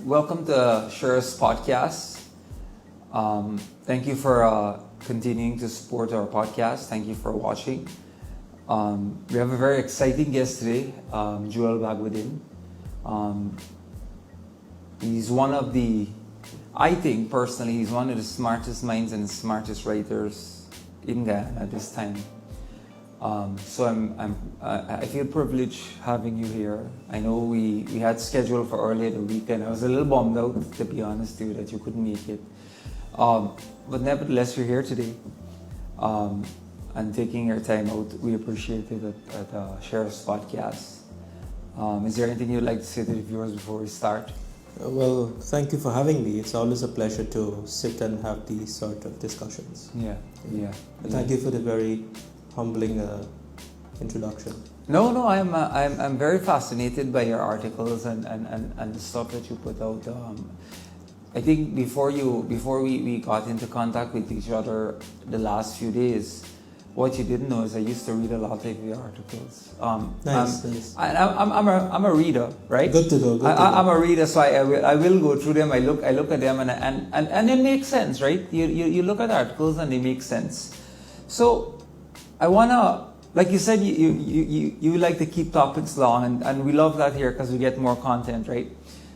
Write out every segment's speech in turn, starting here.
welcome to Share's podcast. Thank you for continuing to support our podcast. Thank you for watching. We have a very exciting guest today, Joel Bhagwandin. He's one of the, I think personally, he's one of the smartest minds and smartest writers in Guyana at this time. So I feel privileged having you here. I know we had scheduled for earlier the weekend. I was a little bummed out, to be honest with you, that you couldn't make it. But nevertheless, you're here today and taking your time out. We appreciate it at Sheriff's Podcast. Is there anything you'd like to say to the viewers before we start? Well, thank you for having me. It's always a pleasure to sit and have these sort of discussions. Yeah. Thank you for the very humbling introduction. No, I'm very fascinated by your articles and the stuff that you put out. I think before we got into contact with each other the last few days, what you didn't know is I used to read a lot of your articles. Nice. I'm a reader, right? Good to know. I'm a reader, so I will go through them. I look at them and it makes sense, right? You look at articles and they make sense. So I wanna, like you said, you like to keep topics long, and we love that here because we get more content, right?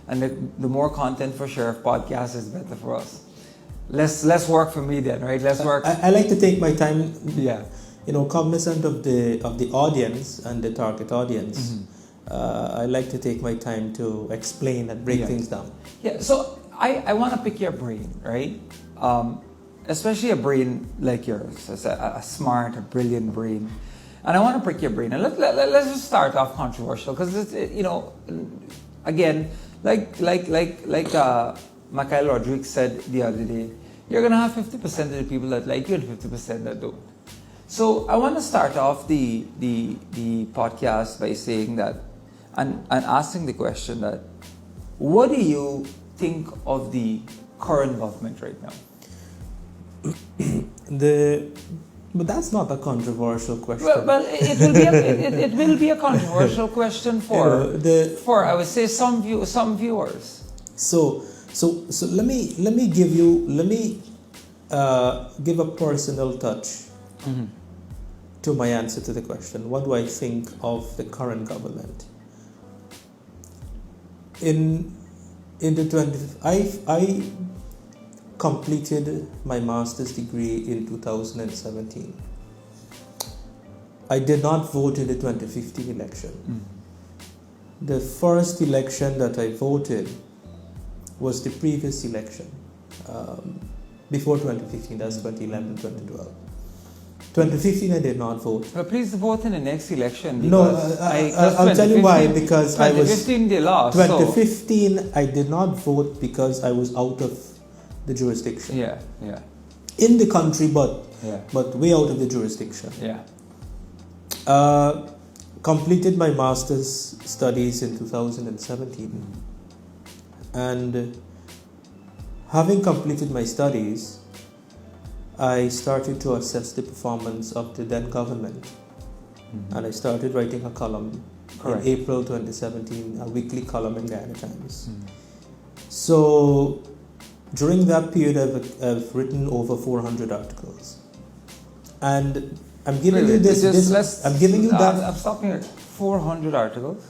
And the more content for Sheriff Podcast is better for us. Less work for me then, right? Less work. I like to take my time. Yeah. Cognizant of the audience and the target audience. I like to take my time to explain and break things down. Yeah. So I want to pick your brain, right? Especially a brain like yours, a smart, a brilliant brain. And I want to pick your brain. And let's just start off controversial because it's, again, like Michael Rodriguez said the other day, you're going to have 50% of the people that like you and 50% that don't. So I want to start off the podcast by saying that, and asking the question that, what do you think of the current government right now? But that's not a controversial question. Well, it will be a controversial question for I would say some viewers. So let me give a personal touch to my answer to the question. What do I think of the current government? I completed my master's degree in 2017. I did not vote in the 2015 election. The first election that I voted was the previous election, before 2015, that's 2011, 2012. 2015 I did not vote. But please vote in the next election. No, I'll tell you why. Because 2015 they lost. 2015 I did not vote because I was out of the jurisdiction. Yeah. In the country, but way out of the jurisdiction. Yeah. Completed my master's studies in 2017. And having completed my studies, I started to assess the performance of the then government. And I started writing a column in April 2017, a weekly column in Guyana Times. So during that period, I've written over 400 articles. And I'm giving you this. I'm giving you that. I'm stopping here. 400 articles?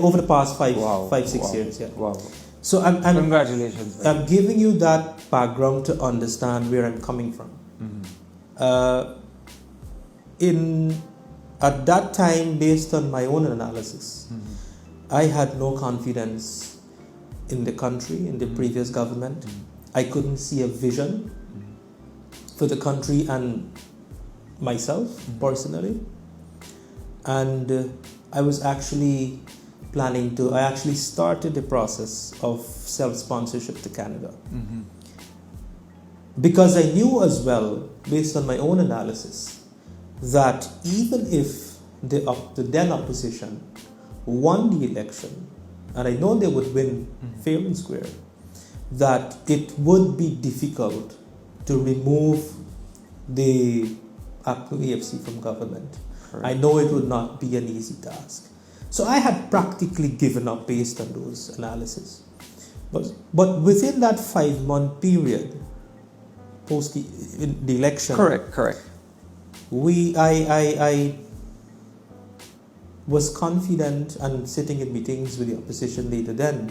Over the past 5-6 years. Yeah. Wow. So Congratulations. I'm giving you that background to understand where I'm coming from. At that time, based on my own analysis, I had no confidence in the country, in the previous government. I couldn't see a vision for the country and myself personally. And I was actually I actually started the process of self-sponsorship to Canada. Because I knew as well, based on my own analysis, that even if the then opposition won the election, and I know they would win fair and square, that it would be difficult to remove the APCO-EFC from government. Correct. I know it would not be an easy task. So I had practically given up based on those analyses. But within that 5-month period, post the election, Correct. I was confident, and sitting in meetings with the opposition leader then,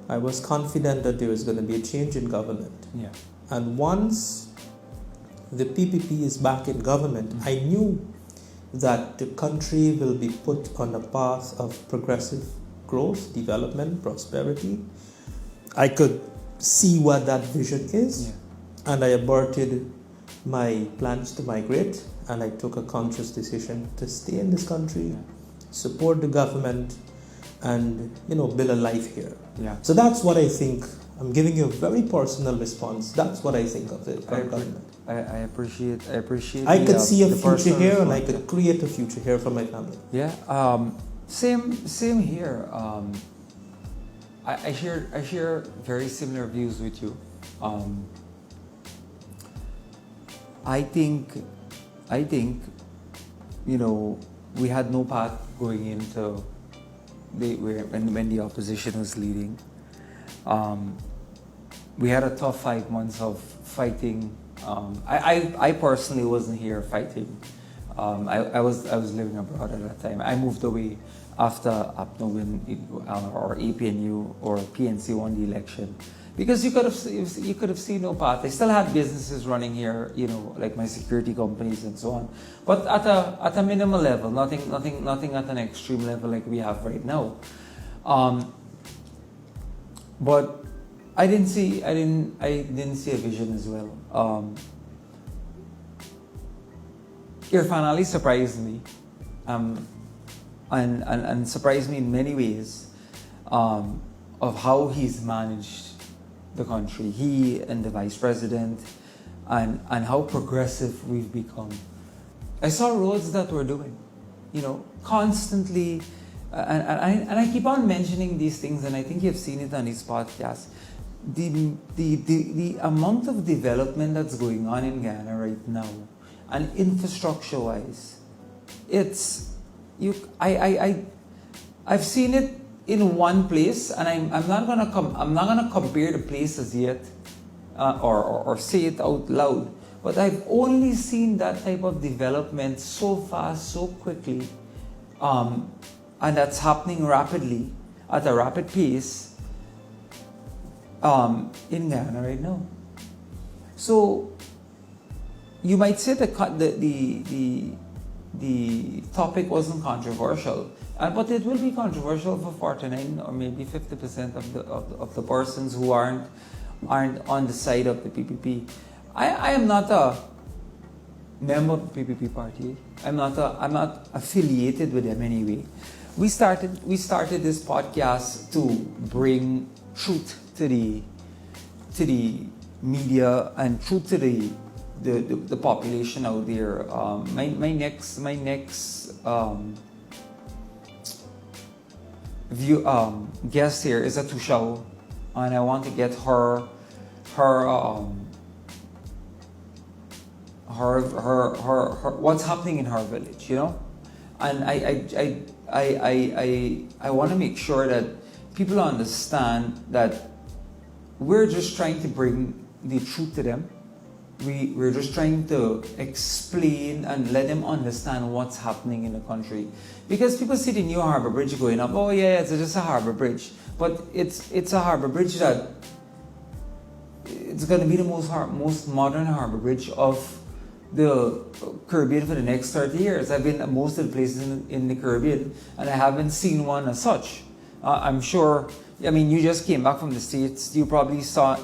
I was confident that there was going to be a change in government. Yeah. And once the PPP is back in government, I knew that the country will be put on a path of progressive growth, development, prosperity. I could see what that vision is, and I aborted my plans to migrate, and I took a conscious decision to stay in this country, support the government, and build a life here. Yeah. So that's what I think. I'm giving you a very personal response. That's what I think of the government. I appreciate. I could see a the future personal here, and I response. could create a future here for my family. Yeah. Same here. I share very similar views with you. I think we had no path going into when the opposition was leading. We had a tough 5 months of fighting. I personally wasn't here fighting. I was living abroad at that time. I moved away after APNU or APNU or PNC won the election, because you could have seen no path. I still had businesses running here, like my security companies and so on, but at a minimal level, nothing at an extreme level like we have right now. But I didn't see a vision as well. Irfan Ali surprised me, and surprised me in many ways, of how he's managed the country. He and the vice president, and how progressive we've become. I saw roads that we're doing, constantly, and I keep on mentioning these things, and I think you've seen it on this podcast. The amount of development that's going on in Guyana right now, and infrastructure-wise, I've seen it in one place, and I'm not gonna compare the places yet, or say it out loud. But I've only seen that type of development so fast, so quickly, and that's happening rapidly, at a rapid pace, in Guyana right now. So you might say that the topic wasn't controversial, but it will be controversial for 49 or maybe 50% of the persons who aren't on the side of the PPP. I am not a member of the PPP party. I'm not affiliated with them anyway. We started this podcast to bring truth to the media and truth to the population out there. My next guest here is a Tushao, and I want to get her what's happening in her village, and I want to make sure that people understand that we're just trying to bring the truth to them. We're just trying to explain and let them understand what's happening in the country. Because people see the new harbor bridge going up, oh yeah, it's just a harbor bridge. But it's a harbor bridge that it's going to be the most modern harbor bridge of the Caribbean for the next 30 years. I've been to most of the places in the Caribbean, and I haven't seen one as such. I'm sure, you just came back from the States. You probably saw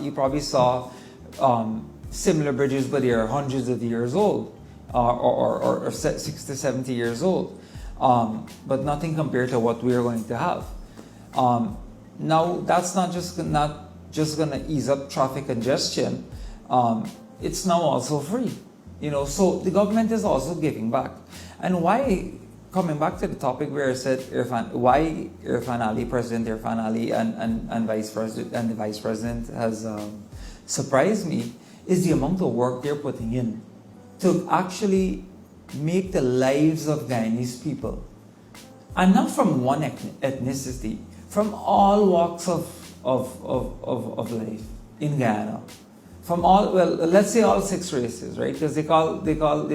similar bridges, but they are hundreds of years old, or 60, 70 years old, but nothing compared to what we are going to have. Now, that's not just going to ease up traffic congestion. It's now also free, so the government is also giving back. And why, coming back to the topic where I said why President Irfan Ali and the Vice President has surprised me, is the amount of work they're putting in to actually make the lives of Guyanese people, and not from one ethnicity, from all walks of of life in Guyana. From all, well, let's say all 6 races, right? Because they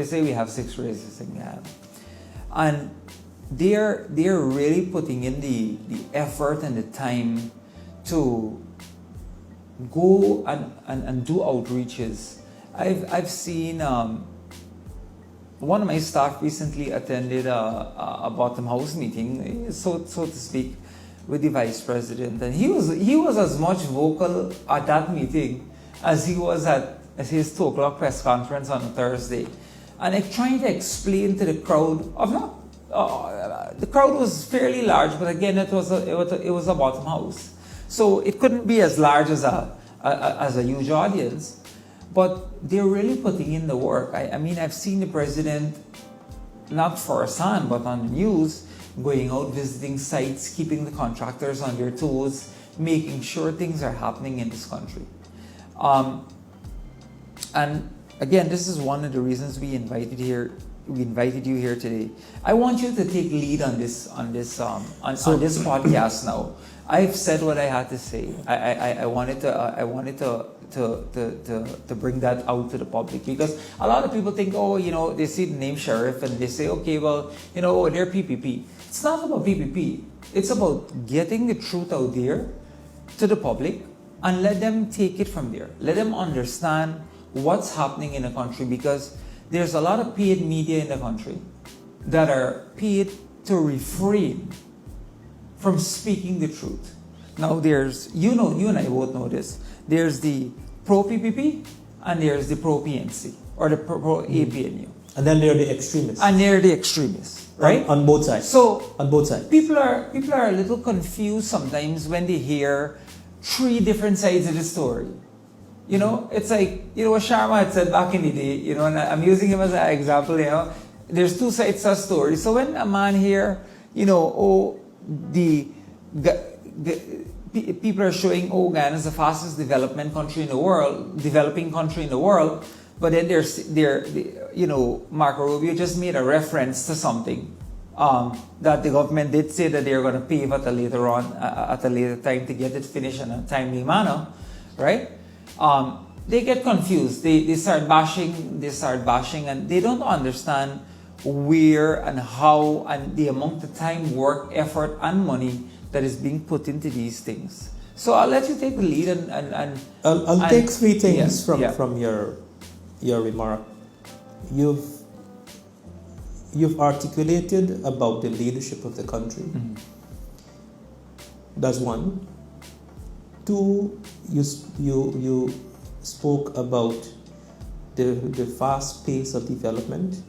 say we have 6 races in Guyana, and they're really putting in the effort and the time to go and do outreaches. I've seen one of my staff recently attended a bottom house meeting, so to speak, with the vice president, and he was as much vocal at that meeting as he was at his 2 o'clock press conference on a Thursday, and like trying to explain to the crowd of not. The crowd was fairly large, but again, it was a bottom house, so it couldn't be as large as a huge audience. But they're really putting in the work. I mean, I've seen the president, not firsthand, but on the news, going out, visiting sites, keeping the contractors on their toes, making sure things are happening in this country. And again, this is one of the reasons we invited you here today. I want you to take lead on this podcast now. I've said what I had to say. I wanted to bring that out to the public, because a lot of people think, they see the name Sheriff and they say, okay, well, they're PPP. It's not about PPP. It's about getting the truth out there to the public and let them take it from there. Let them understand what's happening in the country, because there's a lot of paid media in the country that are paid to refrain from speaking the truth. Now there's, you and I both know this, there's the pro-PPP and there's the pro-PNC or the pro-APNU. And then there are the extremists. Right? On both sides. So on both sides. People are a little confused sometimes when they hear 3 different sides of the story. It's like, what Sharma had said back in the day, and I'm using him as an example, there's 2 sides to a story. So when a man here, people are showing, Guyana is the fastest developing country in the world, but then Marco Rubio just made a reference to something that the government did say that they're going to pave at a later time to get it finished in a timely manner, right? They get confused. They start bashing, and they don't understand where and how and the amount of time, work, effort, and money that is being put into these things. So I'll let you take the lead and I'll take 3 things from your remark. You've articulated about the leadership of the country. Mm-hmm. That's 1. 2, you spoke about the fast pace of development.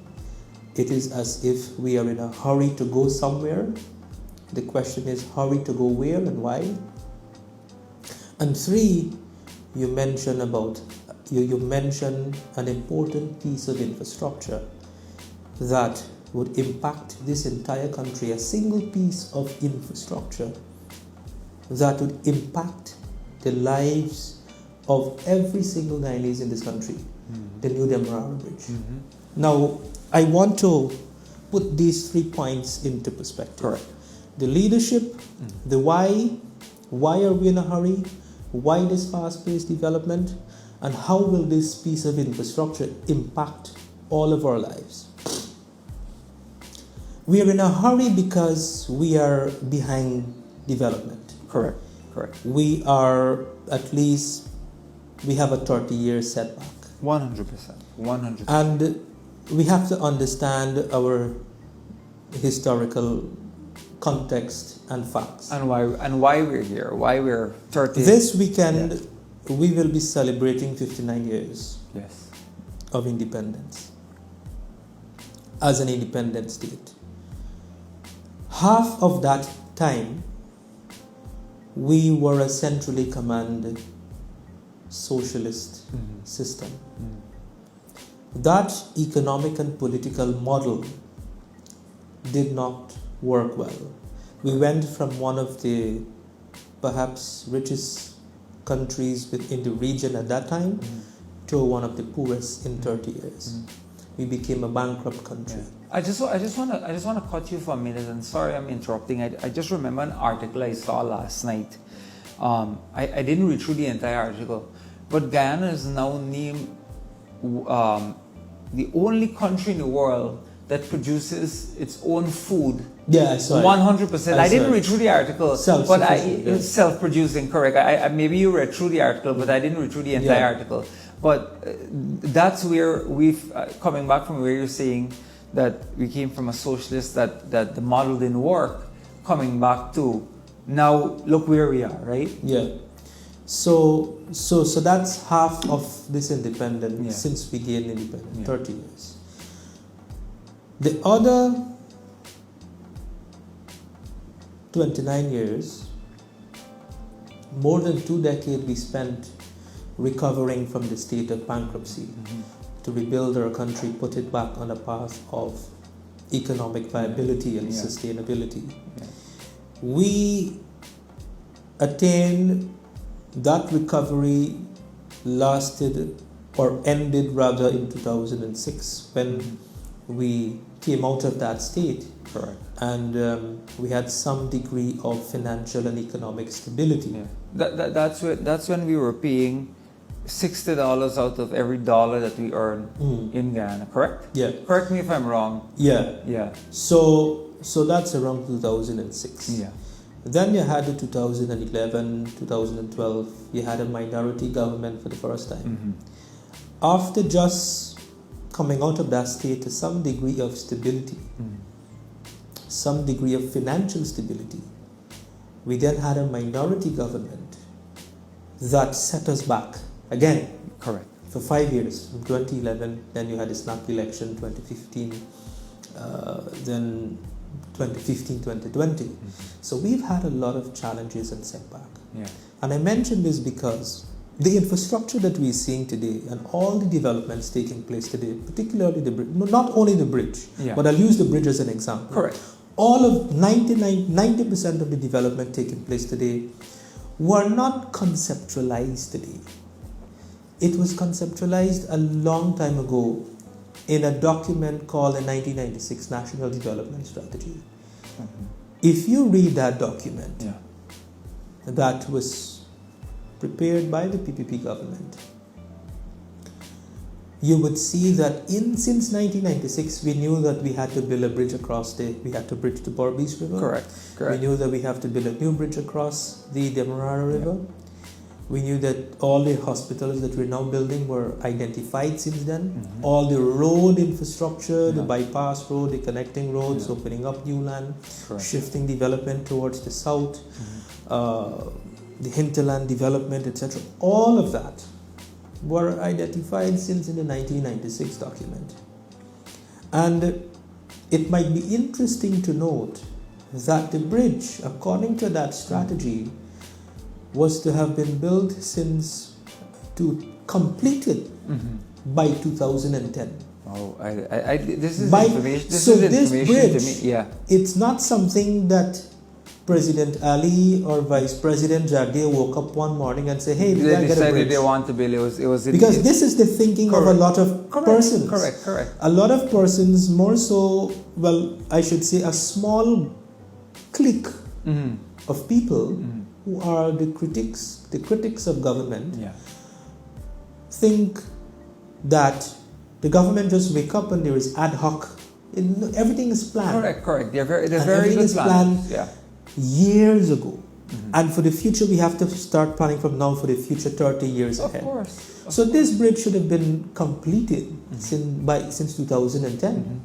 It is as if we are in a hurry to go somewhere. The question is, hurry to go where and why? And 3, you mentioned an important piece of infrastructure that would impact this entire country, a single piece of infrastructure that would impact the lives of every single Guyanese in this country, the New Demerara Bridge. Mm-hmm. Now, I want to put these 3 points into perspective. Correct. The leadership, the why are we in a hurry, why this fast-paced development, and how will this piece of infrastructure impact all of our lives. We are in a hurry because we are behind development. Correct. We are we have a 30-year setback. 100%. And we have to understand our historical context and facts. And why we're here, why we're 30. This weekend, we will be celebrating 59 years of independence as an independent state. Half of that time, we were a centrally commanded socialist system. That economic and political model did not work well. We went from one of the perhaps richest countries in the region at that time to one of the poorest in 30 years. We became a bankrupt country. I just want to cut you for a minute, and sorry I'm interrupting. I just remember an article I saw last night I didn't read through the entire article, but Guyana is now named the only country in the world that produces its own food. Yeah, I saw it. 100%. I didn't read through the article, but it's self-producing, correct. Maybe you read through the article, but I didn't read through the entire article. But that's where we've, coming back from where you're saying that we came from a socialist, that the model didn't work, coming back to now look where we are, right? Yeah. So that's half of this independence since we gained independence, 30 years. The other 29 years, more than 2 decades we spent recovering from the state of bankruptcy to rebuild our country, put it back on a path of economic viability and sustainability. Yeah. We attained that recovery lasted or ended rather in 2006 when we came out of that state. Correct. And we had some degree of financial and economic stability. Yeah. That's when we were paying $60 out of every dollar that we earn in Guyana, correct? Yeah. Correct me if I'm wrong. Yeah. Yeah. So that's around 2006. Yeah. Then you had the 2011, 2012, you had a minority government for the first time. After just coming out of that state to some degree of stability, some degree of financial stability, we then had a minority government that set us back again. Correct. For 5 years, from 2011, then you had the snap election, 2015, then 2015, 2020. So we've had a lot of challenges and setback. Yeah. And I mention this because the infrastructure that we're seeing today and all the developments taking place today, particularly the bridge, not only the bridge, but I'll use the bridge as an example. Correct. All of 90% of the development taking place today were not conceptualized today. It was conceptualized a long time ago in a document called the 1996 National Development Strategy. If you read that document, that was prepared by the PPP government, you would see that since 1996 we knew that we had to build a bridge across we had to bridge the Berbice River. Correct. We knew that we have to build a new bridge across the Demerara River. We knew that all the hospitals that we're now building were identified since then. All the road infrastructure, the bypass road, the connecting roads, opening up new land, shifting development towards the south, the hinterland development, etc. All of that were identified since in the 1996 document. And it might be interesting to note that the bridge, according to that strategy, was to have been built completed by 2010. Oh, this is information. This bridge, to me. Yeah. It's not something that President Ali or Vice President Jagdeo woke up one morning and say, "Hey, we gotta get a bridge." They want to build. It was because this is the thinking of a lot of persons. Correct. A lot of persons, more so. Well, I should say a small clique of people who are the critics of government, think that the government just wake up and there is ad hoc. Everything is planned. Correct. They're very good planned years ago. And for the future, we have to start planning from now for the future 30 years ahead. Of course. So this bridge should have been completed since 2010.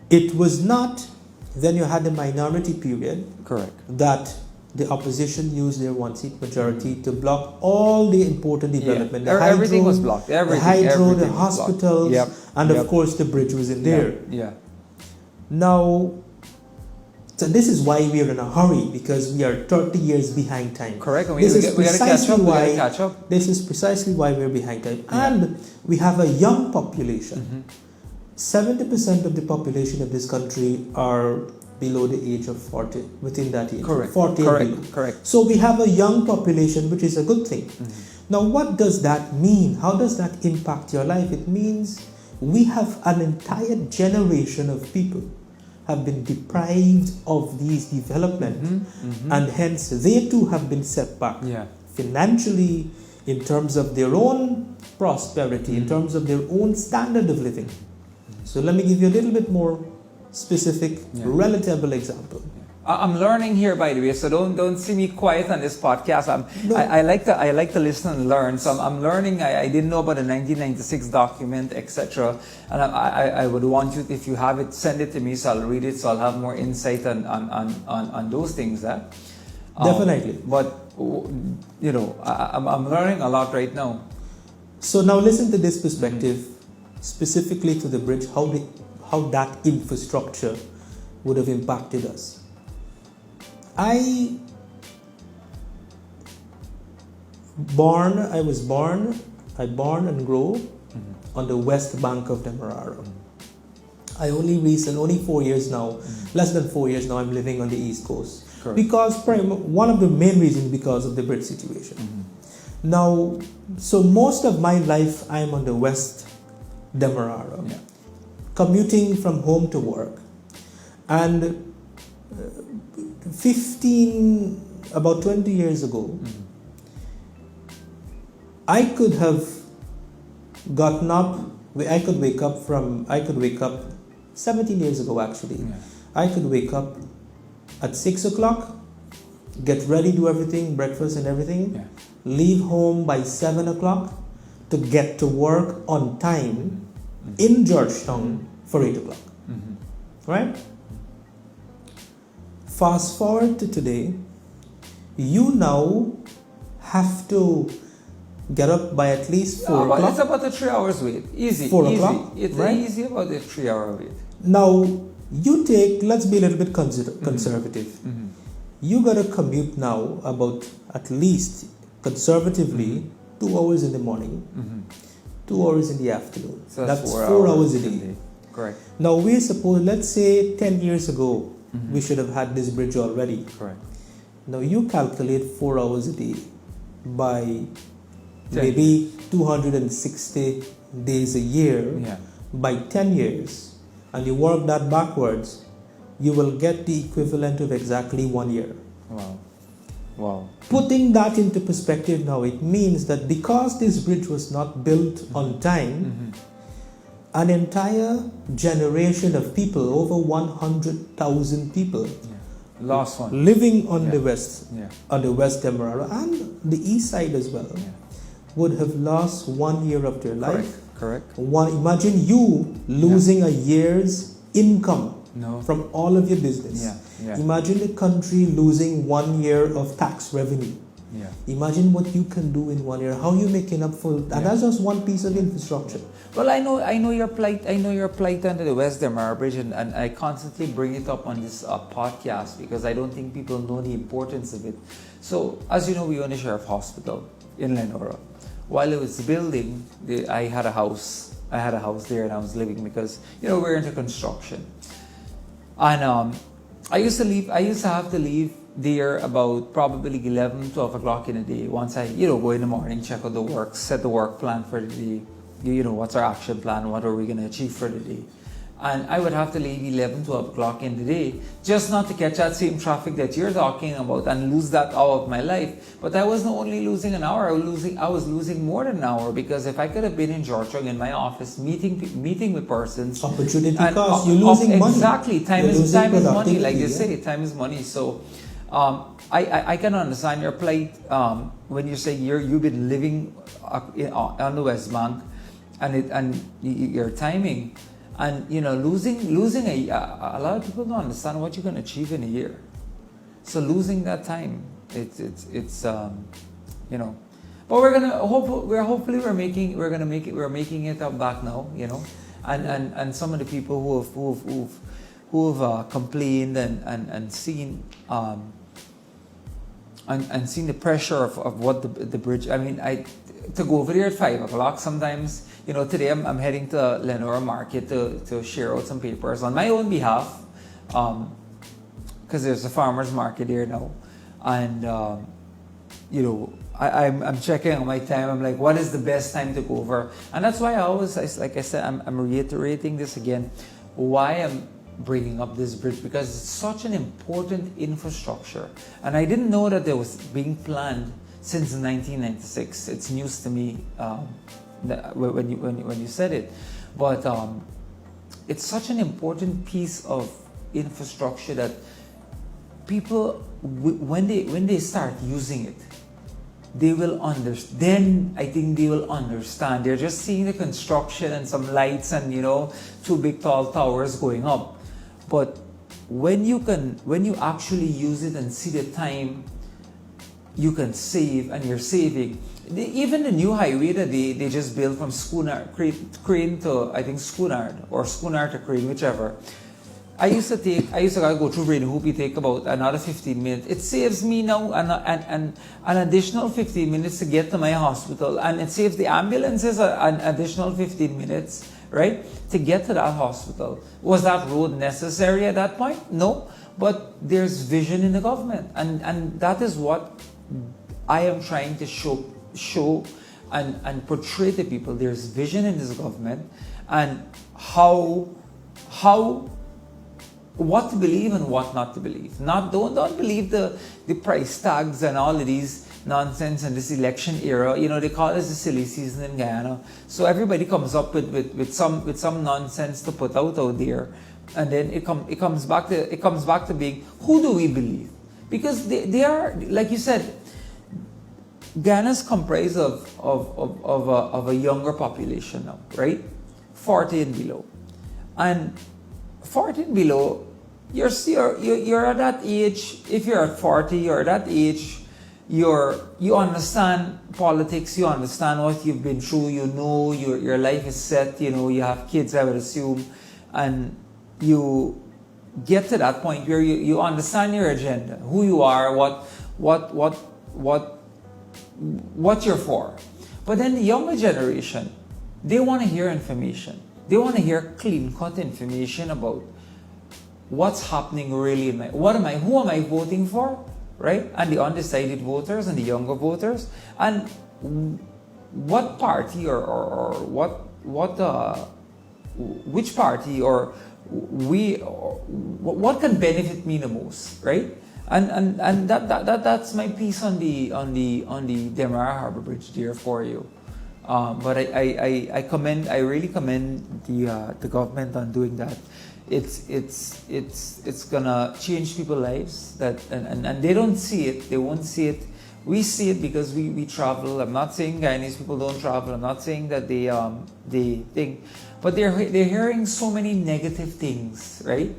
It was not. Then you had the minority period. Correct. That the opposition used their one-seat majority to block all the important development. The hydro, everything was blocked. Everything the hospitals, and of course the bridge was in there. Now, so this is why we are in a hurry, because we are 30 years behind time. Correct. We gotta catch up. This is precisely why we're behind time. And we have a young population. 70% of the population of this country are below the age of 40, within that age. Correct. 40 and below. Correct. So we have a young population, which is a good thing. Now, what does that mean? How does that impact your life? It means we have an entire generation of people have been deprived of these development, and hence they too have been set back financially, in terms of their own prosperity, in terms of their own standard of living. So let me give you a little bit more specific, relatable example. I'm learning here, by the way, so don't see me quiet on this podcast. I like to listen and learn. So I'm learning. I didn't know about the 1996 document, etc. And I would want you, if you have it, send it to me, so I'll read it, so I'll have more insight on those things. Definitely. But you know, I'm learning a lot right now. So now listen to this perspective, specifically to the bridge, how that infrastructure would have impacted us. I was born and grew on the west bank of Demerara. Only 4 years now, less than 4 years now, I'm living on the East Coast. Correct. Because one of the main reasons, because of the bridge situation. Now, so most of my life I'm on the west Demerara, commuting from home to work, and about 20 years ago, I could have gotten up. I could wake up 17 years ago actually. I could wake up at 6 o'clock, get ready, do everything, breakfast and everything, leave home by 7 o'clock to get to work on time in Georgetown for 8 o'clock. Right? Fast forward to today, you now have to get up by at least 4 o'clock. It's about a 3 hours wait. Easy. 4 o'clock. It's right? Easy about a 3 hour wait. Now, let's be a little bit conservative. You got to commute now about at least conservatively 2 hours in the morning, 2 hours in the afternoon. So that's 4 hours a day. Correct. Now, let's say 10 years ago, we should have had this bridge already. Correct. Now, you calculate 4 hours a day by maybe 260 days a year by 10 years, and you work that backwards, you will get the equivalent of exactly 1 year. Wow. Putting that into perspective now, it means that because this bridge was not built on time, an entire generation of people, over 100,000 people, lost one, living on the west Demerara and the east side as well, would have lost 1 year of their life. Correct. Imagine you losing a year's income from all of your business. Imagine the country losing 1 year of tax revenue. Imagine what you can do in 1 year. How you making up for, and that's just one piece of infrastructure. Well, I know your plight. I know your plight under the West Demerara Bridge, and I constantly bring it up on this podcast because I don't think people know the importance of it. So, as you know, we own a sheriff hospital in Lenora. While it was building, I had a house. There, and I was living because we're into construction. And I used to have to leave there about probably 11, 12 o'clock in the day. Once I go in the morning, check out the work, set the work plan for the day. What's our action plan? What are we going to achieve for the day? And I would have to leave 11, 12 o'clock in the day just not to catch that same traffic that you're talking about and lose that hour of my life. But I wasn't only losing an hour, I was losing more than an hour, because if I could have been in Georgetown in my office meeting with persons, opportunity cost, you're losing money. Exactly, time is money, like they say, time is money. So I can understand your plight when you say you've been living on the West Bank, and your timing. And losing a lot of people don't understand what you can achieve in a year. So losing that time, it's But we're making it up back now, And some of the people who have complained and seen and seen the pressure of what the bridge. I mean, to go over there at 5 o'clock sometimes. Today I'm heading to Lenora Market to share out some papers on my own behalf, because there's a farmer's market there now, and I'm checking on my time. I'm like, what is the best time to go over? And that's why like I said, I'm reiterating this again. Why bringing up this bridge because it's such an important infrastructure, and I didn't know that it was being planned since 1996. It's news to me when you said it, but it's such an important piece of infrastructure that people, when they start using it, they will understand. Then I think they will understand. They're just seeing the construction and some lights and, you know, 2 big tall towers going up. But when you actually use it and see the time you can save, and you're saving. Even the new highway that they just built from Crane to, I think, Schooner to Crane, whichever. I used to go through Rain Hoopy, take about another 15 minutes. It saves me now an additional 15 minutes to get to my hospital, and it saves the ambulances an additional 15 minutes, right, to get to that hospital. Was that road necessary at that point? No, but there's vision in the government, and that is what I am trying to show and portray to people. There's vision in this government, and what to believe and what not to believe. Don't believe the price tags and all of these nonsense in this election era. You know, they call this the silly season in Guyana. So everybody comes up with some nonsense to put out there, and then it comes back to being, who do we believe? Because they are, like you said, Guyana's comprised of a younger population now, right? 40 and below. And 40 and below, you're at that age. If you're at 40, you're at that age. You understand politics. You understand what you've been through. You know your life is set. You know you have kids, I would assume, and you get to that point where you understand your agenda, who you are, what you're for. But then the younger generation, they want to hear information. They want to hear clean-cut information about what's happening really in who am I voting for, right? And the undecided voters and the younger voters, and what party or which party or what can benefit me the most, right? And that's my piece on the Ameir Harbor Bridge there for you. But I really commend the government on doing that. It's gonna change people's lives, and they don't see it. They won't see it. We see it because we travel. I'm not saying Guyanese people don't travel. I'm not saying that they think, but they're hearing so many negative things, right?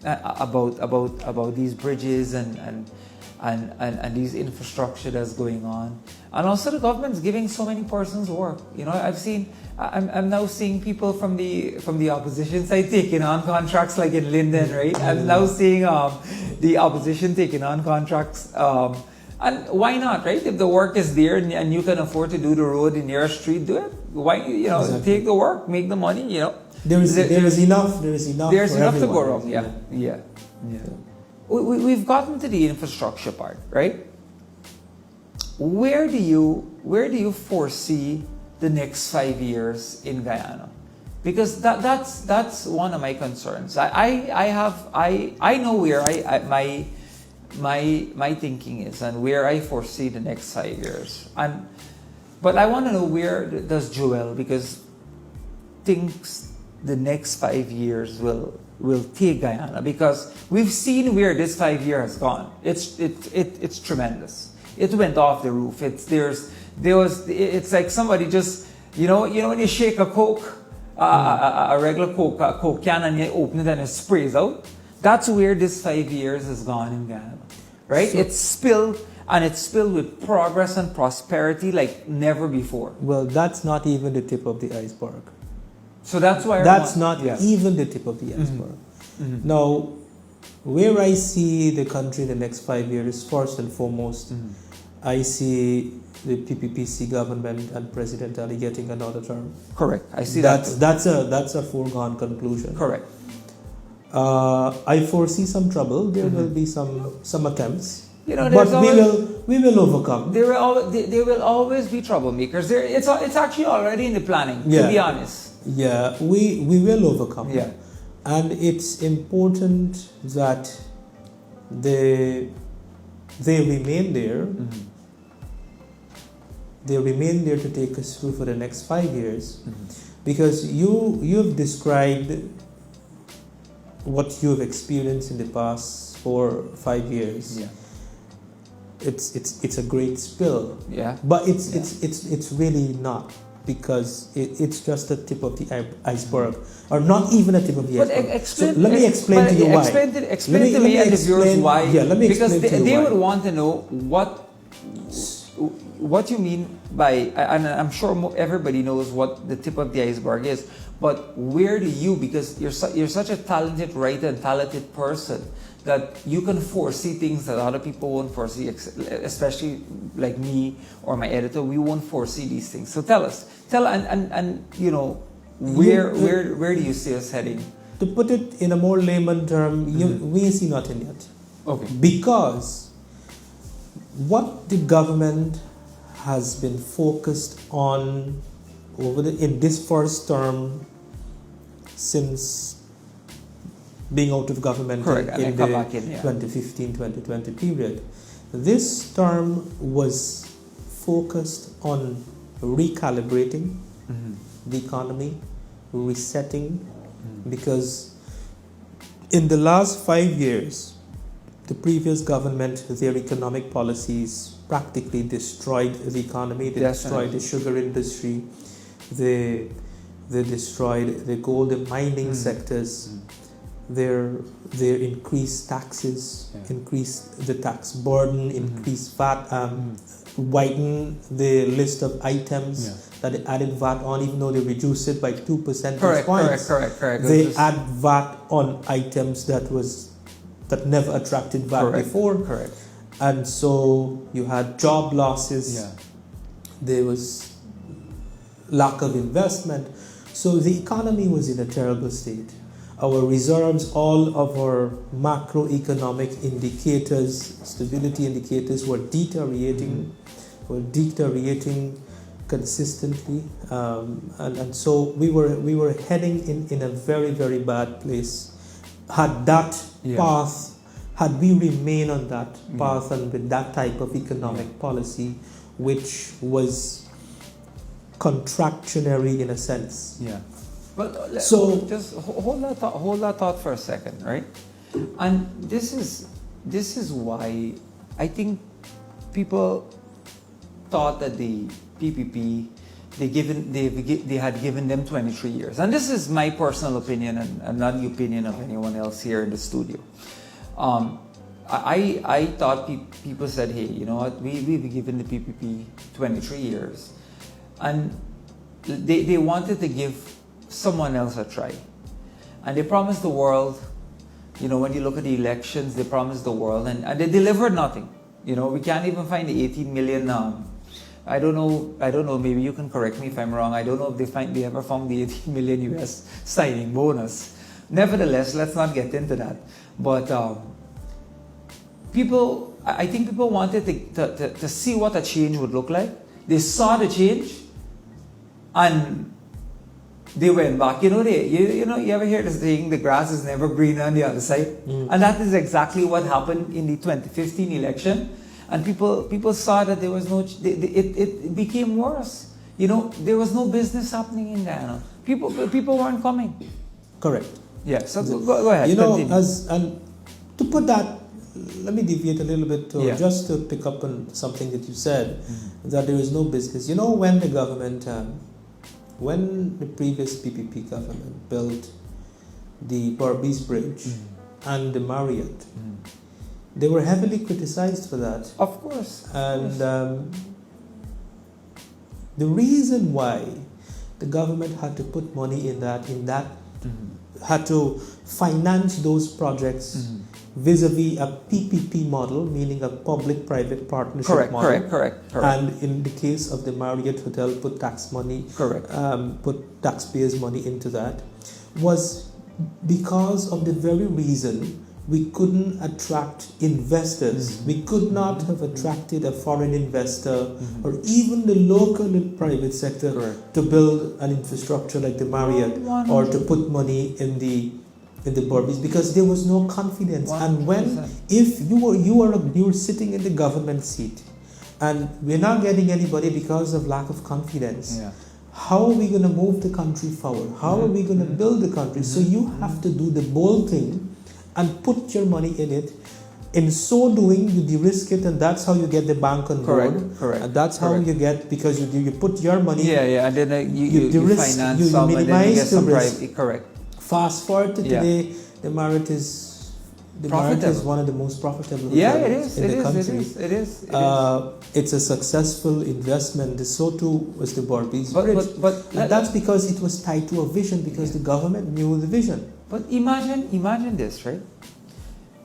About these bridges and these infrastructure that's going on, and also the government's giving so many persons work. You know, I'm now seeing people from the opposition side taking on contracts like in Linden, right? I'm now seeing the opposition taking on contracts, and why not, right? If the work is there and you can afford to do the road in your street, do it. Why, exactly. Take the work, make the money, you know. There is enough to go around. Yeah. We've gotten to the infrastructure part, right? Where do you foresee the next 5 years in Guyana? Because that's one of my concerns. I know where my thinking is and where I foresee the next 5 years. But I want to know, where does Joel, because thinks the next 5 years will take Guyana, because we've seen where this 5 years has gone. It's tremendous. It went off the roof. It's like somebody just, you know when you shake a Coke, a regular Coke can, and you open it and it sprays out. That's where this 5 years has gone in Guyana, right? So, it's spilled with progress and prosperity like never before. Well, that's not even the tip of the iceberg. So that's why even the tip of the iceberg. Mm-hmm. Now, where I see the country in the next 5 years, first and foremost, I see the PPPC government and President Ali getting another term. Correct. I see that's a foregone conclusion. Correct. I foresee some trouble. There will be some attempts. But we will overcome. There will always be troublemakers. It's actually already in the planning. To be honest. Yeah, we will overcome. Yeah. And it's important that they remain there. Mm-hmm. They remain there to take us through for the next 5 years, Mm-hmm. because you've described what you've experienced in the past 4 or 5 years. Yeah. It's a great spill, Yeah. but it's really not, because it's just the tip of the iceberg, or not even a tip of the But iceberg. Let me explain to you why. Explain to me and the viewers why. Yeah, let me because explain to you they why. would want to know what you mean by, and I'm sure everybody knows what the tip of the iceberg is, but where do you, because you're such a talented writer and talented person, that you can foresee things that other people won't foresee, especially like me or my editor. We won't foresee these things. So tell and you know, where do you see us heading? To put it in a more layman term, we see nothing yet. Okay. Because what the government has been focused on in this first term since being out of government in the 2015-2020 period, this term was focused on recalibrating the economy, resetting, because in the last 5 years, the previous government, their economic policies practically destroyed the economy. They destroyed the sugar industry. They destroyed the gold and mining sectors. Their increased taxes, increased the tax burden, increased VAT, widen the list of items that they added VAT on, even though they reduced it by 2 percentage points. Correct. They add VAT on items that never attracted VAT before. Correct. And so you had job losses. Yeah. There was lack of investment. So the economy was in a terrible state. Our reserves, all of our macroeconomic indicators, stability indicators were deteriorating, consistently, and so we were heading in a very, very bad place. Had we remained on that path and with that type of economic policy, which was contractionary in a sense. Yeah. But so just hold that thought for a second, right? And this is why I think people thought that the PPP they had given them 23 years, and this is my personal opinion and not the opinion of anyone else here in the studio. I thought people said, hey, you know what, we've given the PPP 23 years, and they wanted to give someone else a try. And they promised the world, you know, when you look at the elections, they promised the world, and they delivered nothing. You know, we can't even find the 18 million. I don't know, maybe you can correct me if I'm wrong. I don't know if they ever found the 18 million US signing bonus. Nevertheless, let's not get into that. But I think people wanted to see what a change would look like. They saw the change, and they went back. You ever hear the saying, the grass is never greener on the other side? And that is exactly what happened in the 2015 election. And people saw that there was it became worse. You know, there was no business happening in Guyana. People weren't coming. Correct. Yeah, so go ahead. You know, continue. and to put that, let me deviate a little bit just to pick up on something that you said, that there is no business. You know, when the government, when the previous PPP government built the Berbice Bridge and the Marriott, they were heavily criticized for that. Of course. And the reason why the government had to put money in that had to finance those projects vis-a-vis a PPP model, meaning a public-private partnership model. Correct. And in the case of the Marriott Hotel, put taxpayers' money into that, was because of the very reason we couldn't attract investors. We could not have attracted a foreign investor or even the local and private sector to build an infrastructure like the Marriott or to put money in the in the Barbies because there was no confidence. 100%. And when, if you were sitting in the government seat, and we're not getting anybody because of lack of confidence. Yeah. How are we going to move the country forward? How are we going to build the country? So you have to do the bold thing and put your money in it. In so doing, you de-risk it, and that's how you get the bank on board. Correct. And that's how you get, because you put your money. Yeah, and then you de-risk, finance some, and then you minimize get some the risk. private. Correct. Fast forward to today, the Marriott is one of the most profitable hotels in the country. It is. It's a successful investment. So too was the Barbies Bridge. But that's because it was tied to a vision, because the government knew the vision. But imagine this, right?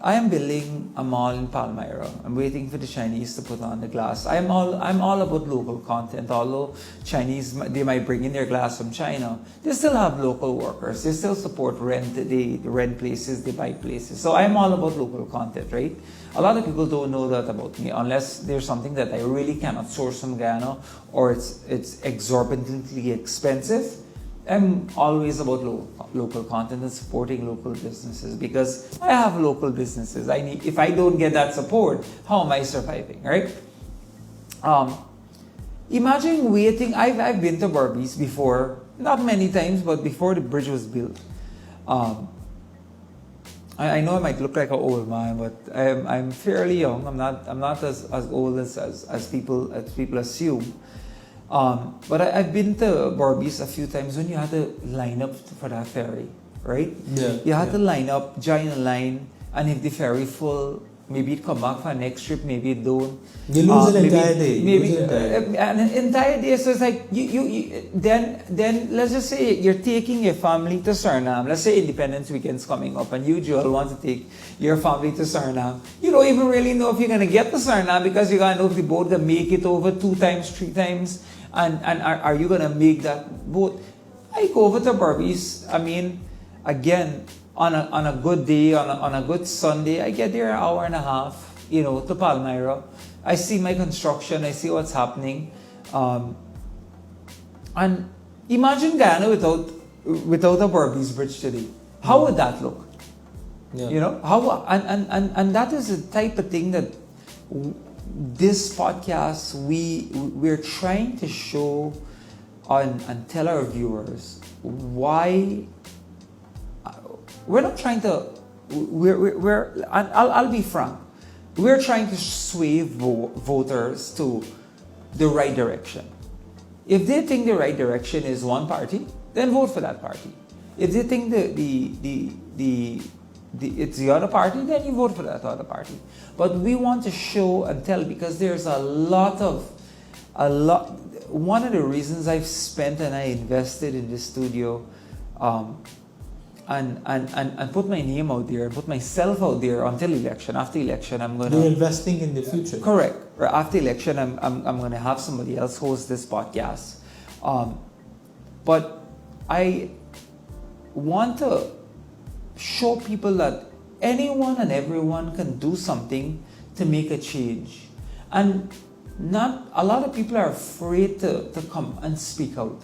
I am building a mall in Palmyra. I'm waiting for the Chinese to put on the glass. I'm all about local content. Although Chinese, they might bring in their glass from China, they still have local workers. They still support rent. They rent places, they buy places. So I'm all about local content, right? A lot of people don't know that about me unless there's something that I really cannot source from Guyana, or it's exorbitantly expensive. I'm always about local content and supporting local businesses, because I have local businesses. If I don't get that support, how am I surviving, right? Imagine waiting. I've been to Barbies before, not many times, but before the bridge was built. I know I might look like an old man, but I'm fairly young. I'm not as old as people assume. But I've been to Barbies a few times when you had to line up for that ferry, right? Yeah. You had to line up, join a line, and if the ferry full, maybe it come back for a next trip, maybe it don't. You lose an entire day. Maybe an entire day. So it's like then let's just say you're taking your family to Suriname. Let's say Independence Weekend's coming up, and you, Joel, want to take your family to Suriname. You don't even really know if you're gonna get to Suriname, because you gotta know if the boat can make it over 2 times, 3 times. And are you going to make that boat? I go over to Barbies. I mean, again, on a good day, on a good Sunday, I get there an hour and a half, to Palmyra. I see my construction. I see what's happening. And imagine Guyana without a Barbies Bridge today. How would that look? Yeah. How and that is the type of thing that this podcast we're trying to show and tell our viewers why we're not trying to I'll be frank, we're trying to sway voters to the right direction. If they think the right direction is one party, then vote for that party. If they think it's the other party, then you vote for that other party. But we want to show and tell, because there's a lot. One of the reasons I've spent and I invested in this studio, and put my name out there, and put myself out there until election. After election, I'm gonna. You're investing in the future. Correct. After election, I'm gonna have somebody else host this podcast. But I want to show people that anyone and everyone can do something to make a change. And not a lot of people are afraid to come and speak out.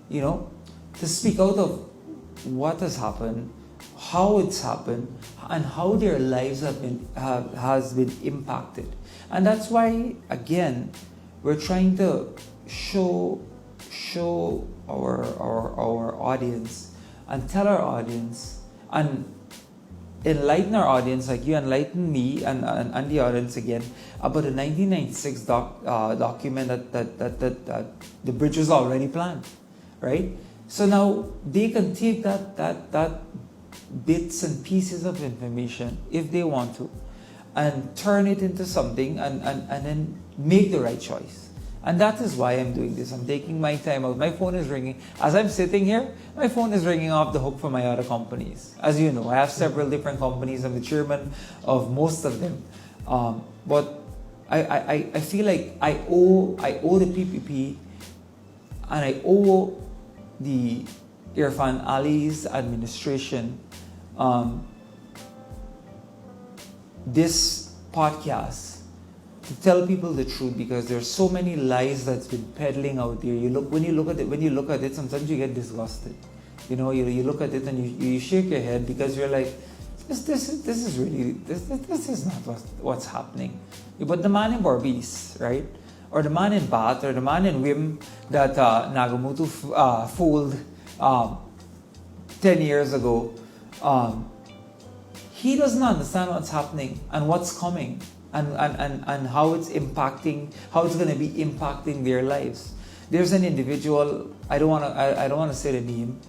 To speak out of what has happened, how it's happened, and how their lives has been impacted. And that's why, again, we're trying to show our audience and tell our audience and enlighten our audience, like you enlighten me and the audience again, about the 1996 document that the bridge was already planned, right? So now they can take that bits and pieces of information, if they want to, and turn it into something and then make the right choice. And that is why I'm doing this. I'm taking my time out. My phone is ringing. As I'm sitting here, my phone is ringing off the hook for my other companies. As you know, I have several different companies. I'm the chairman of most of them. But I feel like I owe the PPP, and I owe the Irfan Ali's administration this podcast, to tell people the truth, because there's so many lies that's been peddling out there. When you look at it, sometimes you get disgusted. You look at it and you shake your head because you're like, this is not what's happening. But the man in Barbies, right? Or the man in Bath, or the man in Wim that Nagamutu fooled 10 years ago, he doesn't understand what's happening and what's coming and how it's going to be impacting their lives. There's an individual, I don't want to say the name,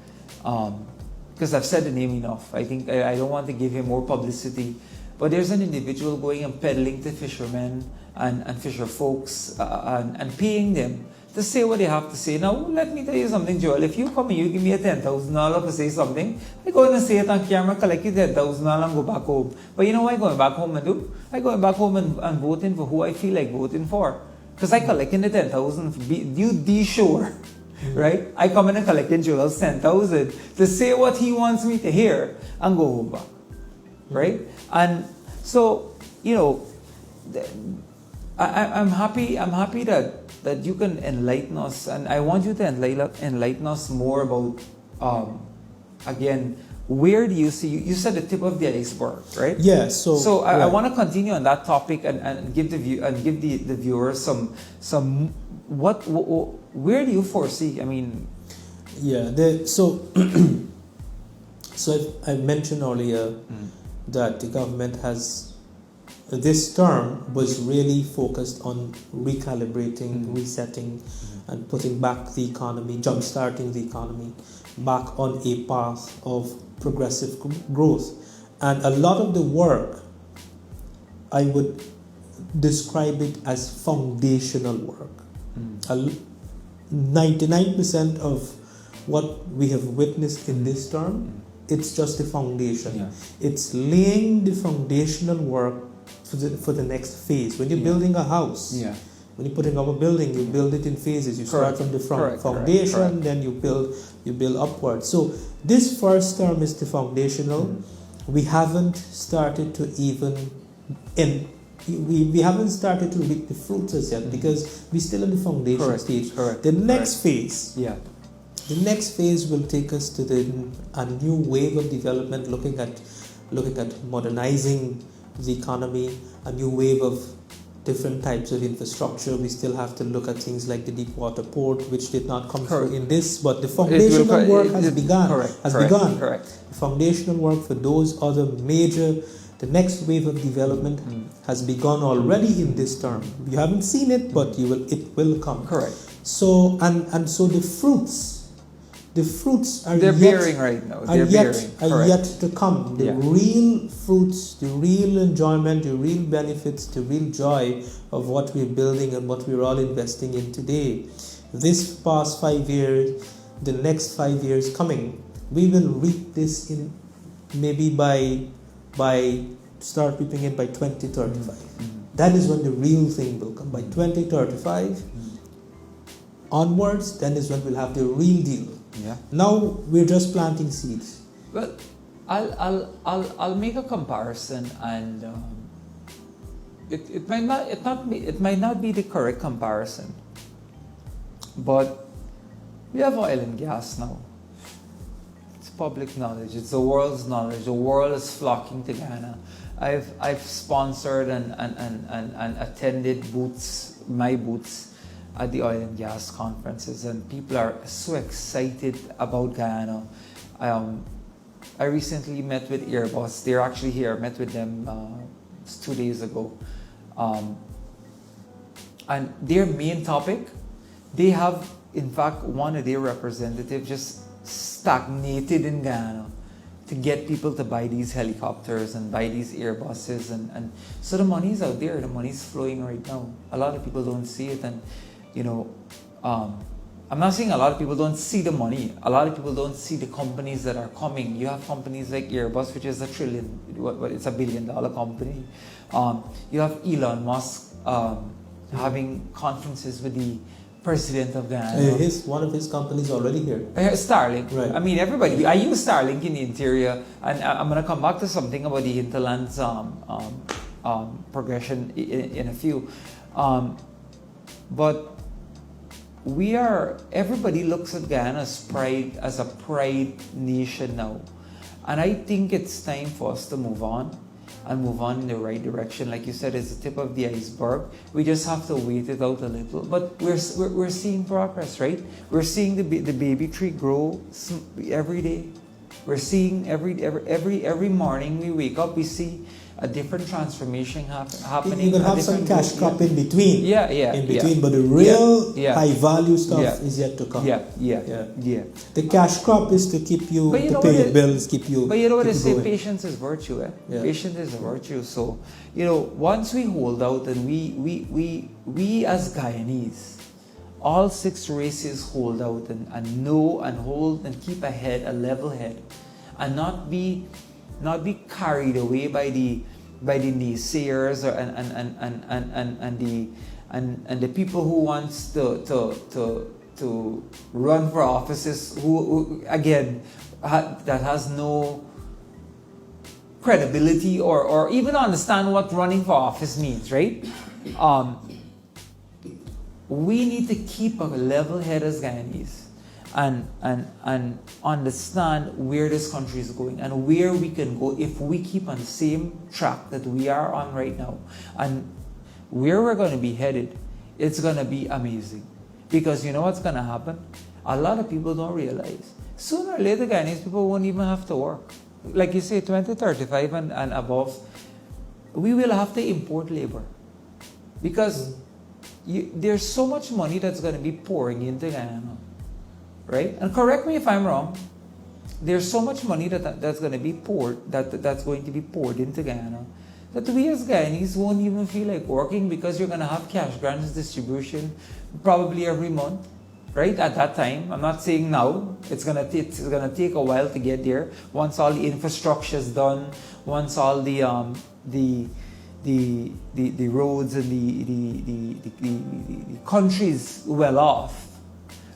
because I've said the name enough. I think I don't want to give him more publicity. But there's an individual going and peddling to fishermen and fisher folks and paying them to say what they have to say. Now, let me tell you something, Joel. If you come and you give me a $10,000 to say something, I go and say it on camera, collect you $10,000 and go back home. But you know what I go back home and do? I go back home and vote in for who I feel like voting for. Because I collecting the 10,000, you be sure, right? I come in and collecting Joel's 10,000 to say what he wants me to hear and go home back, right? And so, I'm happy that you can enlighten us, and I want you to enlighten us more about, again, where do you see, you said the tip of the iceberg, right? Yeah, I want to continue on that topic and give the viewers where do you foresee? I mean, so I mentioned earlier that the government has, this term was really focused on recalibrating, resetting, and putting back the economy, jump-starting the economy back on a path of progressive growth. And a lot of the work, I would describe it as foundational work. 99% of what we have witnessed in this term, it's just the foundation. Yeah. It's laying the foundational work for the next phase. When you're building a house, when you're putting up a building, you build it in phases. You start from the foundation, then you build upward. So this first term is the foundational. We haven't started to we haven't started to reap the fruits as yet because we're still in the foundation stage. The next phase, the next phase will take us to a new wave of development, looking at modernizing the economy, a new wave of different types of infrastructure. We still have to look at things like the deep water port, which did not come through in this, but the foundational work has begun. The foundational work for those other major, the next wave of development has begun already in this term. You haven't seen it, but it will come. So so the fruits are bearing right now. Are yet to come. The real fruits, the real enjoyment, the real benefits, the real joy of what we're building and what we're all investing in today. This past 5 years, the next 5 years coming, we will reap this in maybe by start reaping it by 2035. That is when the real thing will come. By 2035 onwards, then is when we'll have the real deal. Now we're just planting seeds. Well, I'll make a comparison, and it might not be the correct comparison, but we have oil and gas now. It's public knowledge. It's the world's knowledge. The world is flocking to Guyana. I've sponsored and attended my booths at the oil and gas conferences, and people are so excited about Guyana. I recently met with Airbus. They're actually here. I met with them 2 days ago. And their main topic, they have, in fact, one of their representatives just stagnated in Guyana to get people to buy these helicopters and buy these Airbuses. And so the money's out there. The money's flowing right now. A lot of people don't see it. And I'm not saying a lot of people don't see the money. A lot of people don't see the companies that are coming. You have companies like Airbus, which is it's $1 billion company. You have Elon Musk having conferences with the president of Guyana. One of his companies already here. Starlink. Right. I mean, everybody. I use Starlink in the interior, and I'm going to come back to something about the Hinterland's progression in a few. But everybody looks at Guyana as a pride nation now. And I think it's time for us to move on and move on in the right direction. Like you said, it's the tip of the iceberg. We just have to wait it out a little. But we're seeing progress, right? We're seeing the baby tree grow every day. We're seeing every morning we wake up, we see a different transformation happening. You can have some cash crop in between. In between, but the real high value stuff is yet to come. Yeah. The cash crop is to keep you to pay your bills, keep you. But you know what they say, going. patience is virtue. Patience is a virtue. So once we hold out, and we as Guyanese, all 6 races hold out and know and hold and keep a level head, and not be carried away by the naysayers and the people who wants to run for offices who again that has no credibility or even understand what running for office means, right? We need to keep a level head as Guyanese and understand where this country is going and where we can go if we keep on the same track that we are on right now. And where we're going to be headed, it's going to be amazing. Because you know what's going to happen? A lot of people don't realize. Sooner or later, Guyanese people won't even have to work. Like you say, 2035 and above, we will have to import labor. Because there's so much money that's going to be pouring into Guyana. Right? And correct me if I'm wrong, there's so much money that's going to be poured into Guyana that we as Guyanese won't even feel like working, because you're going to have cash grants distribution probably every month, right? At that time, I'm not saying now. It's going to take a while to get there. Once all the infrastructure is done, once all the roads and the country's well off,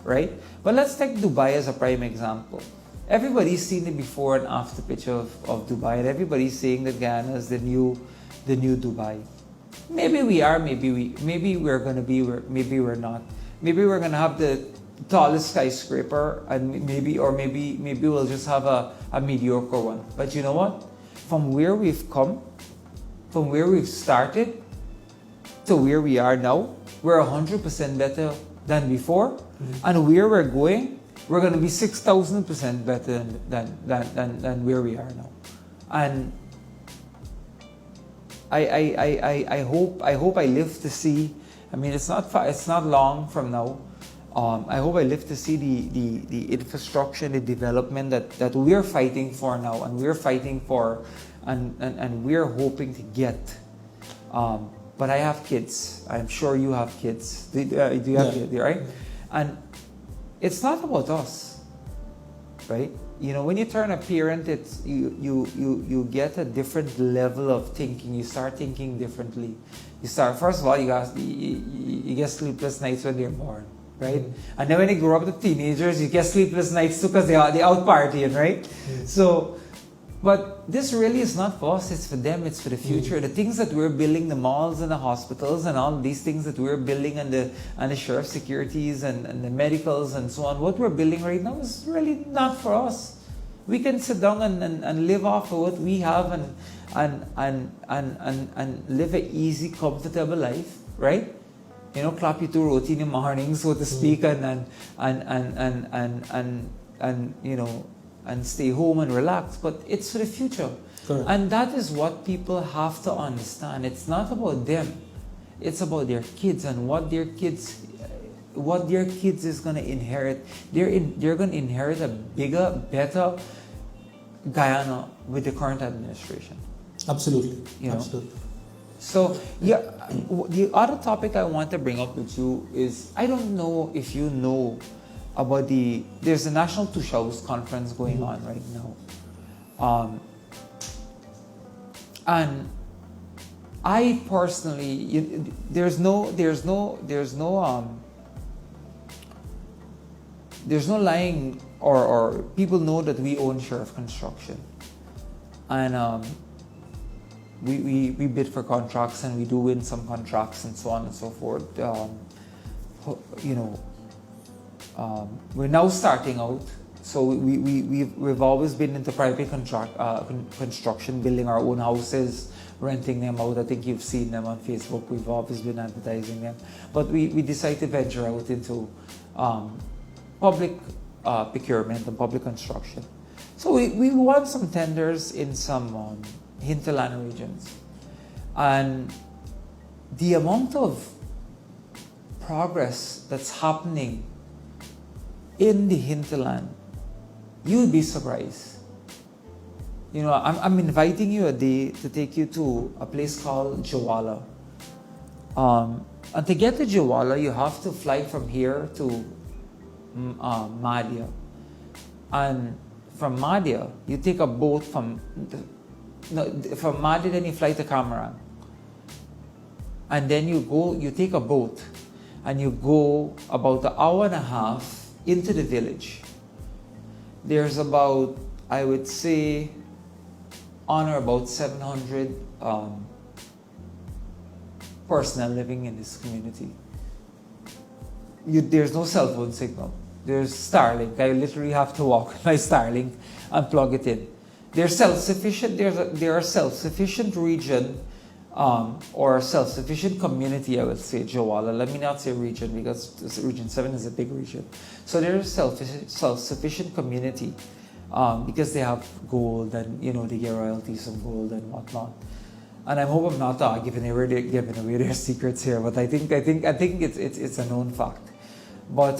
right? But let's take Dubai as a prime example. Everybody's seen the before and after picture of Dubai, and everybody's saying that Guyana is the new Dubai. Maybe we are, maybe we're gonna be, maybe we're not. Maybe we're gonna have the tallest skyscraper, and maybe we'll just have a mediocre one. But you know what? From where we've come, from where we've started to where we are now, we're 100% better than before. And where we're going, we're going to be 6,000% better than where we are now. And I hope I live to see. I mean, it's not long from now. I hope I live to see the infrastructure, the development that we're fighting for now, and we're fighting for, and we're hoping to get. But I have kids. I'm sure you have kids. Do you have kids, right? And it's not about us, right? You know, when you turn a parent, it's you get a different level of thinking. You start thinking differently. First of all, you get sleepless nights when they're born, right? And then when they grow up to teenagers, you get sleepless nights too, because they out partying, right? So, but this really is not for us, it's for them, it's for the future. The things that we're building, the malls and the hospitals and all these things that we're building, and the sheriff securities and the medicals and so on, what we're building right now is really not for us. We can sit down and live off of what we have and live an easy, comfortable life, right? You know, clap you to roti in the morning, so to speak, and you know, and stay home and relax. But it's for the future. Correct. And that is what people have to understand. It's not about them. It's about their kids and what their kids is going to inherit. They're going to inherit a bigger, better Guyana with the current administration. Absolutely. You know? Absolutely. So, yeah, the other topic I want to bring up with you is, I don't know if you know about there's a National Tushaus conference going on right now. And I personally, there's no lying, or people know that we own Sheriff Construction, and we bid for contracts, and we do win some contracts and so on and so forth. You know, we're now starting out. So we've always been into private construction, building our own houses, renting them out. I think you've seen them on Facebook. We've always been advertising them. But we decided to venture out into public procurement and public construction. So we won some tenders in some hinterland regions. And the amount of progress that's happening in the hinterland, you'd be surprised. You know, I'm inviting you a day to take you to a place called Joel. And to get to Joel, you have to fly from here to Madhya. And from Madhya, you take a boat from Madhya, then you fly to Cameron. And then you take a boat and you go about an hour and a half into the village. There's about, I would say, on or about 700 personnel living in this community. There's no cell phone signal. There's Starlink. I literally have to walk with my Starlink and plug it in. They're self-sufficient. They're a self-sufficient region or self-sufficient community, I would say, Joel. Let me not say region because Region 7 is a big region. So they're a self-sufficient community because they have gold and, you know, they get royalties from gold and whatnot. And I hope I'm not giving away their secrets here, but I think it's a known fact. But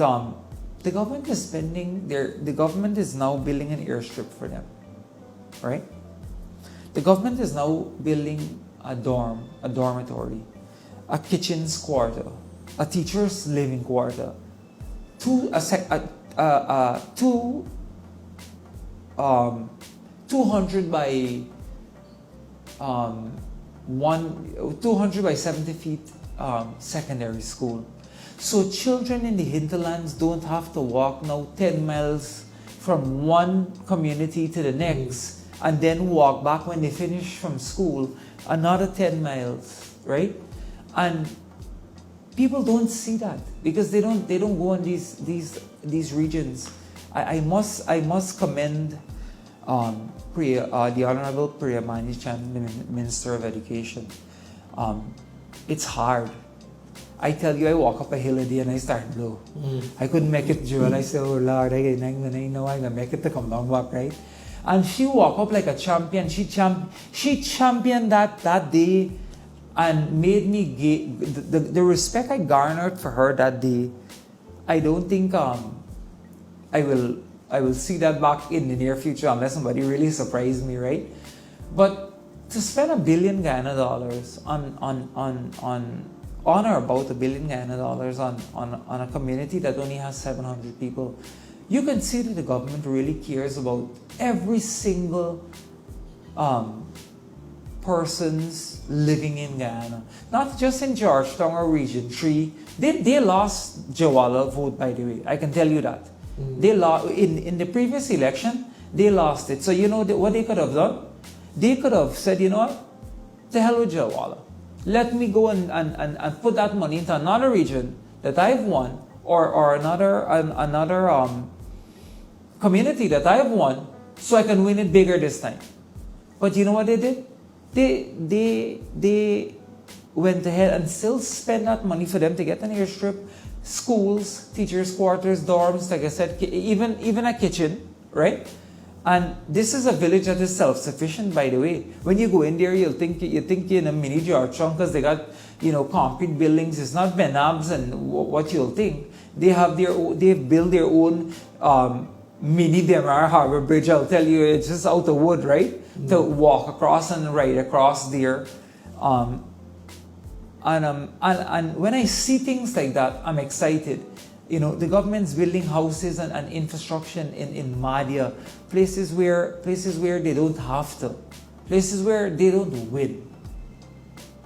the government is the government is now building an airstrip for them, right? The government is now building a dormitory, a kitchen's quarter, a teacher's living quarter, 200 by 200 by 70 feet secondary school. So children in the hinterlands don't have to walk now 10 miles from one community to the next and then walk back when they finish from school another 10 miles, right? And people don't see that because they don't go in these regions. I must commend the Honorable Priya Manichan, the Minister of Education. It's hard. I tell you, I walk up a hill a day and I start blow. I couldn't make it, Joel. I said, oh Lord, I know I'm gonna make it to come down back, right? And she walked up like a champion. She championed that day and made me the respect I garnered for her that day. I don't think I will see that back in the near future unless somebody really surprised me, right? But to spend $1 billion Guyana dollars on or about $1 billion Guyana dollars on a community that only has 700 people, you can see that the government really cares about every single persons living in Guyana, not just in Georgetown or Region 3. They lost Joel vote, by the way. I can tell you that. They lost in the previous election. They lost it. So you know what they could have done? They could have said, you know what? To hell with Joel. Let me go and put that money into another region that I've won, or another community that I've won, so I can win it bigger this time. But you know what they did? They went ahead and still spent that money for them to get an airstrip, schools, teachers' quarters, dorms, like I said, even a kitchen, right? And this is a village that is self-sufficient, by the way. When you go in there, you think you're in a mini Georgetown because they got, you know, concrete buildings. It's not Benabs and what you'll think. They've built their own mini Demar Harbor Bridge. I'll tell you, it's just out of wood, right? To walk across and ride across there. And when I see things like that, I'm excited. You know, the government's building houses and infrastructure in Madhya, places where they don't have to, places where they don't win.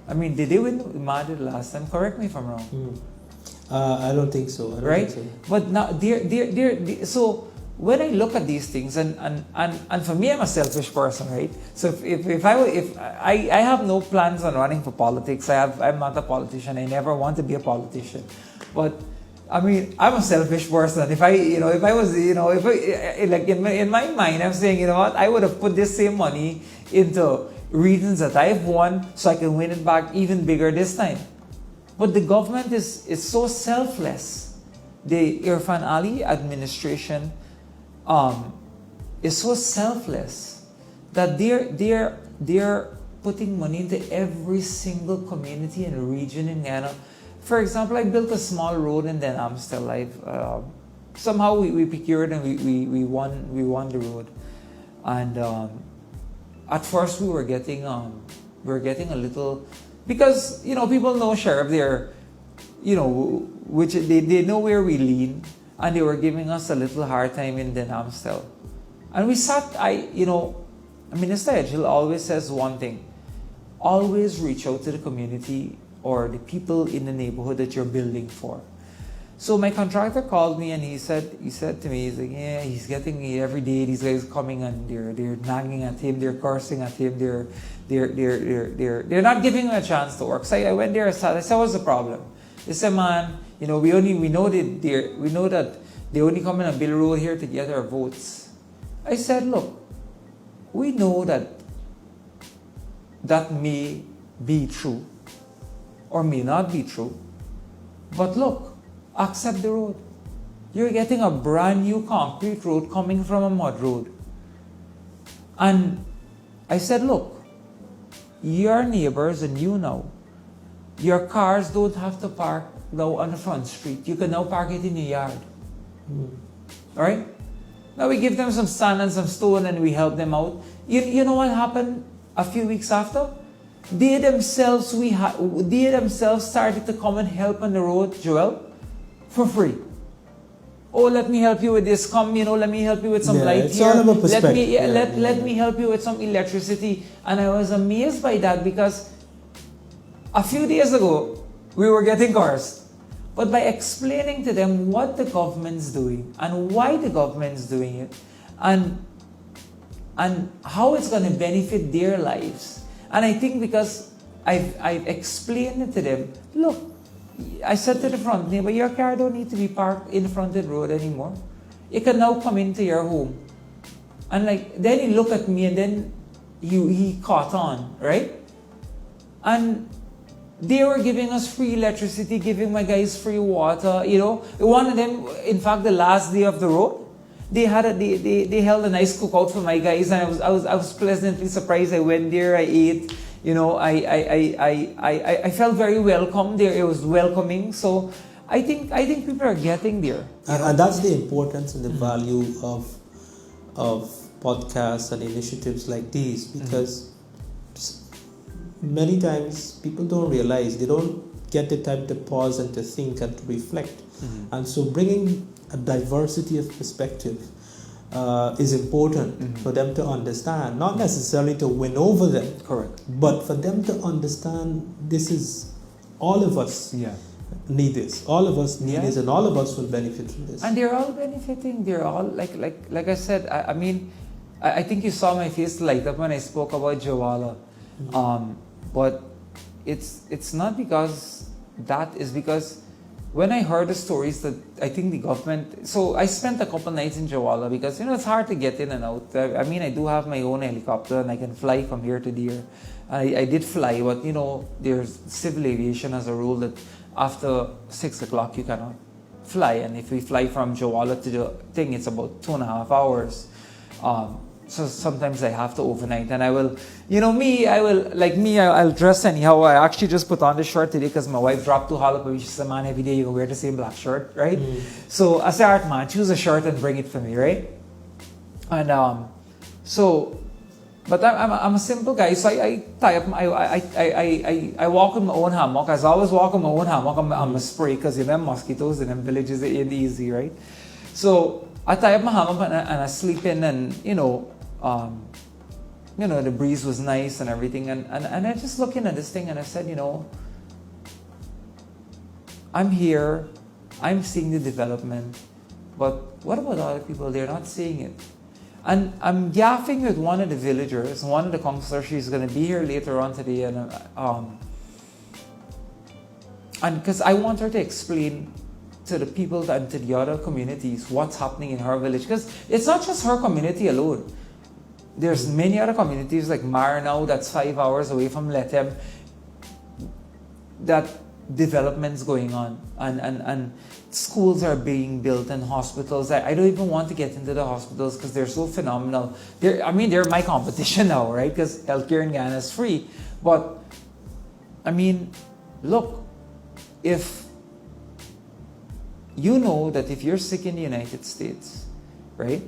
I mean, did they win Madhya last time? Correct me if I'm wrong. I don't think so. Right? But now, so when I look at these things, and for me, I'm a selfish person, right? So if I have no plans on running for politics. I'm not a politician. I never want to be a politician, but I mean, I'm a selfish person. If I was, like in my mind, I'm saying, you know what, I would have put this same money into regions that I've won so I can win it back even bigger this time. But the government is so selfless. The Irfan Ali administration is so selfless that they're putting money into every single community and region in Guyana. For example, I built a small road in Den Amstel. Somehow we procured and we won the road. And at first we were getting a little, because people know Sheriff, they're which they know where we lean, and they were giving us a little hard time in Den Amstel. And we sat, Minister Edghill always says one thing: always reach out to the community or the people in the neighborhood that you're building for. So my contractor called me and he said to me, he's like, yeah, he's getting me every day. These guys coming and they're nagging at him, they're cursing at him, they're not giving him a chance to work. So I went there and said, what's the problem? They said, man, we know that they only come in and build a road here to get our votes. I said, look, we know that may be true or may not be true, but look, accept the road. You're getting a brand new concrete road coming from a mud road. And I said, look, your neighbors and you know, your cars don't have to park now on the front street. You can now park it in your yard. All right? Now we give them some sand and some stone and we help them out. You know what happened a few weeks after? They themselves started to come and help on the road, Joel, for free. Oh, let me help you with this. Come, let me help you with some light it's here. all about perspective. Let me help you with some electricity. And I was amazed by that, because a few days ago, we were getting cars. But by explaining to them what the government's doing and why the government's doing it and how it's going to benefit their lives. And I think because I've explained it to them, look, I said to the front neighbor, your car don't need to be parked in front of the road anymore. It can now come into your home. And then he looked at me and then he caught on, right? And they were giving us free electricity, giving my guys free water. One of them, in fact, the last day of the road, they held a nice cookout for my guys, and I was pleasantly surprised. I went there, I ate. I felt very welcome there. It was welcoming. So I think people are getting there. And that's the importance and the value of podcasts and initiatives like these, because many times people don't realize, they don't get the time to pause and to think and to reflect. And so bringing a diversity of perspective is important for them to understand, not necessarily to win over them, correct, but for them to understand this is, all of us need this, all of us need this, and all of us will benefit from this. And they're all benefiting. They're all like I said. I think you saw my face light up when I spoke about Jawala. But it's not because that, is because when I heard the stories that I think the government, so I spent a couple nights in Jawala because it's hard to get in and out. I do have my own helicopter and I can fly from here to there. I did fly, but there's civil aviation as a rule that after 6 o'clock you cannot fly, and if we fly from Jawala to the thing, it's about 2.5 hours. So sometimes I have to overnight, and I will, I'll dress anyhow. I actually just put on this shirt today because my wife dropped 2 jalapeno. She said, man, every day you wear the same black shirt, right? So I said, all right, man, choose a shirt and bring it for me, right? And but I'm a simple guy, so I tie up, I walk in my own hammock. As I always walk in my own hammock, I'm a spray, because mosquitoes in them villages ain't easy, right? So I tie up my hammock and I sleep in, and the breeze was nice and everything, and I just looking at this thing and I said, I'm here, I'm seeing the development, but what about other people? They're not seeing it. And I'm yapping with one of the villagers, one of the counselors. She's going to be here later on today, and because I want her to explain to the people and to the other communities what's happening in her village, because it's not just her community alone. There's many other communities like Maranao that's 5 hours away from Letem, that development's going on, and schools are being built and hospitals. I don't even want to get into the hospitals because they're so phenomenal. They're my competition now, right? Because healthcare in Guyana is free. But I mean, look, if you know that if you're sick in the United States, right,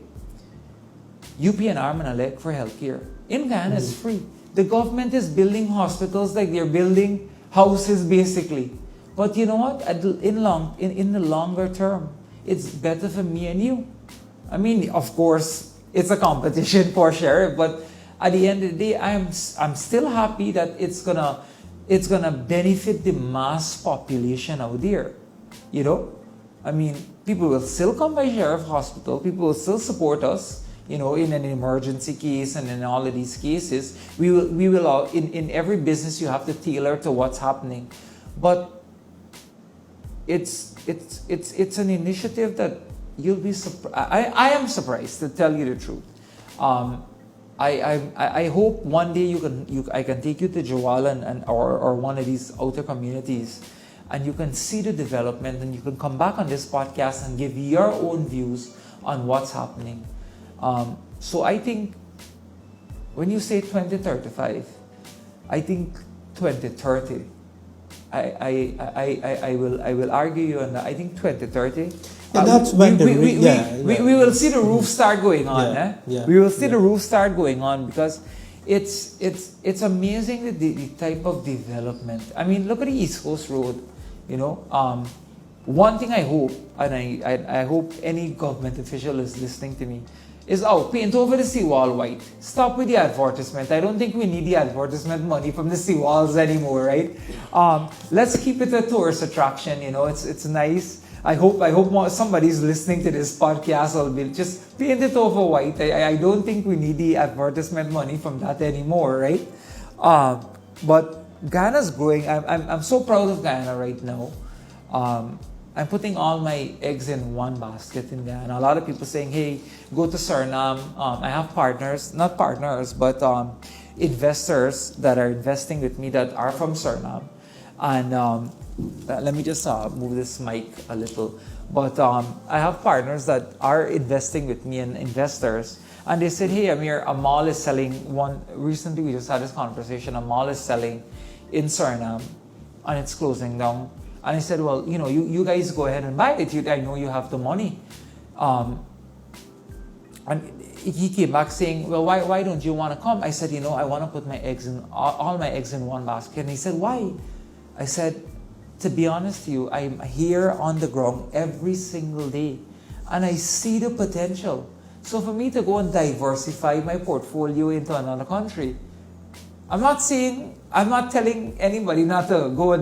you pay an arm and a leg for healthcare. In Guyana, it's free. The government is building hospitals like they're building houses, basically. But you know what? In the longer term, it's better for me and you. I mean, of course, it's a competition for sheriff, but at the end of the day, I'm still happy that it's gonna benefit the mass population out there. You know, I mean, people will still come by sheriff hospital. People will still support us. You know, in an emergency case and in all of these cases, we will all, in every business you have to tailor to what's happening. But it's an initiative that you'll be surprised. I am surprised, to tell you the truth. I hope one day I can take you to Joel or one of these outer communities, and you can see the development, and you can come back on this podcast and give your own views on what's happening. So I think when you say 2035, I think 2030. I will argue you on that. I think 2030. And that's when we will see the roof start going on. We will see the roof start going on, because it's amazing the type of development. I mean, look at the East Coast Road. You know, one thing I hope, and I hope any government official is listening to me, is paint over the seawall white. Stop with the advertisement. I don't think we need the advertisement money from the seawalls anymore, right? Let's keep it a tourist attraction. You know, it's nice. I hope somebody's listening to this podcast will be just paint it over white. I don't think we need the advertisement money from that anymore, right? But Guyana's growing. I'm so proud of Guyana right now. I'm putting all my eggs in one basket in Guyana. A lot of people saying, hey, go to Suriname. I have partners, not partners, but investors that are investing with me that are from Suriname. And let me just move this mic a little. But I have partners that are investing with me, and investors. And they said, hey, Ameir, a mall is selling recently we just had this conversation. A mall is selling in Suriname, and it's closing down. And I said, well, you know, you guys go ahead and buy it. I know you have the money. And he came back saying, well, why don't you want to come? I said, you know, I want to put my eggs in all my eggs in one basket. And he said, why? I said, to be honest to you, I'm here on the ground every single day, and I see the potential. So for me to go and diversify my portfolio into another country, I'm not telling anybody not to go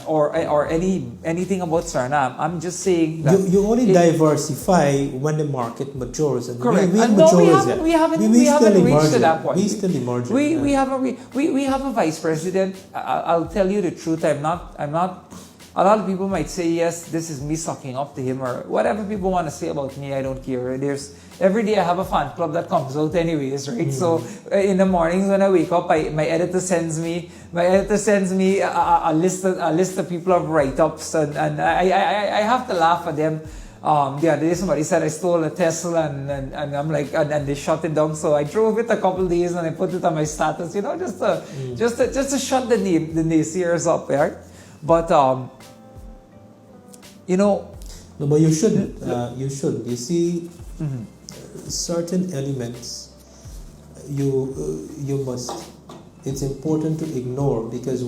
or anything about Suriname. I'm just saying that you only diversify when the market matures. And correct. We haven't reached to that point. We still emerging. We have a vice president. I'll tell you the truth. I'm not. A lot of people might say, yes, this is me sucking up to him, or whatever people want to say about me. I don't care. Every day I have a fan club that comes out anyways, right? So in the mornings when I wake up, my editor sends me a list of people of write-ups, and I have to laugh at them. The other day somebody said I stole a Tesla, and I'm like, and they shut it down. So I drove it a couple of days and I put it on my status, you know, just to shut the naysayers up, right? But you know, no, but you shouldn't. You shouldn't. You see, certain elements you must. It's important to ignore, because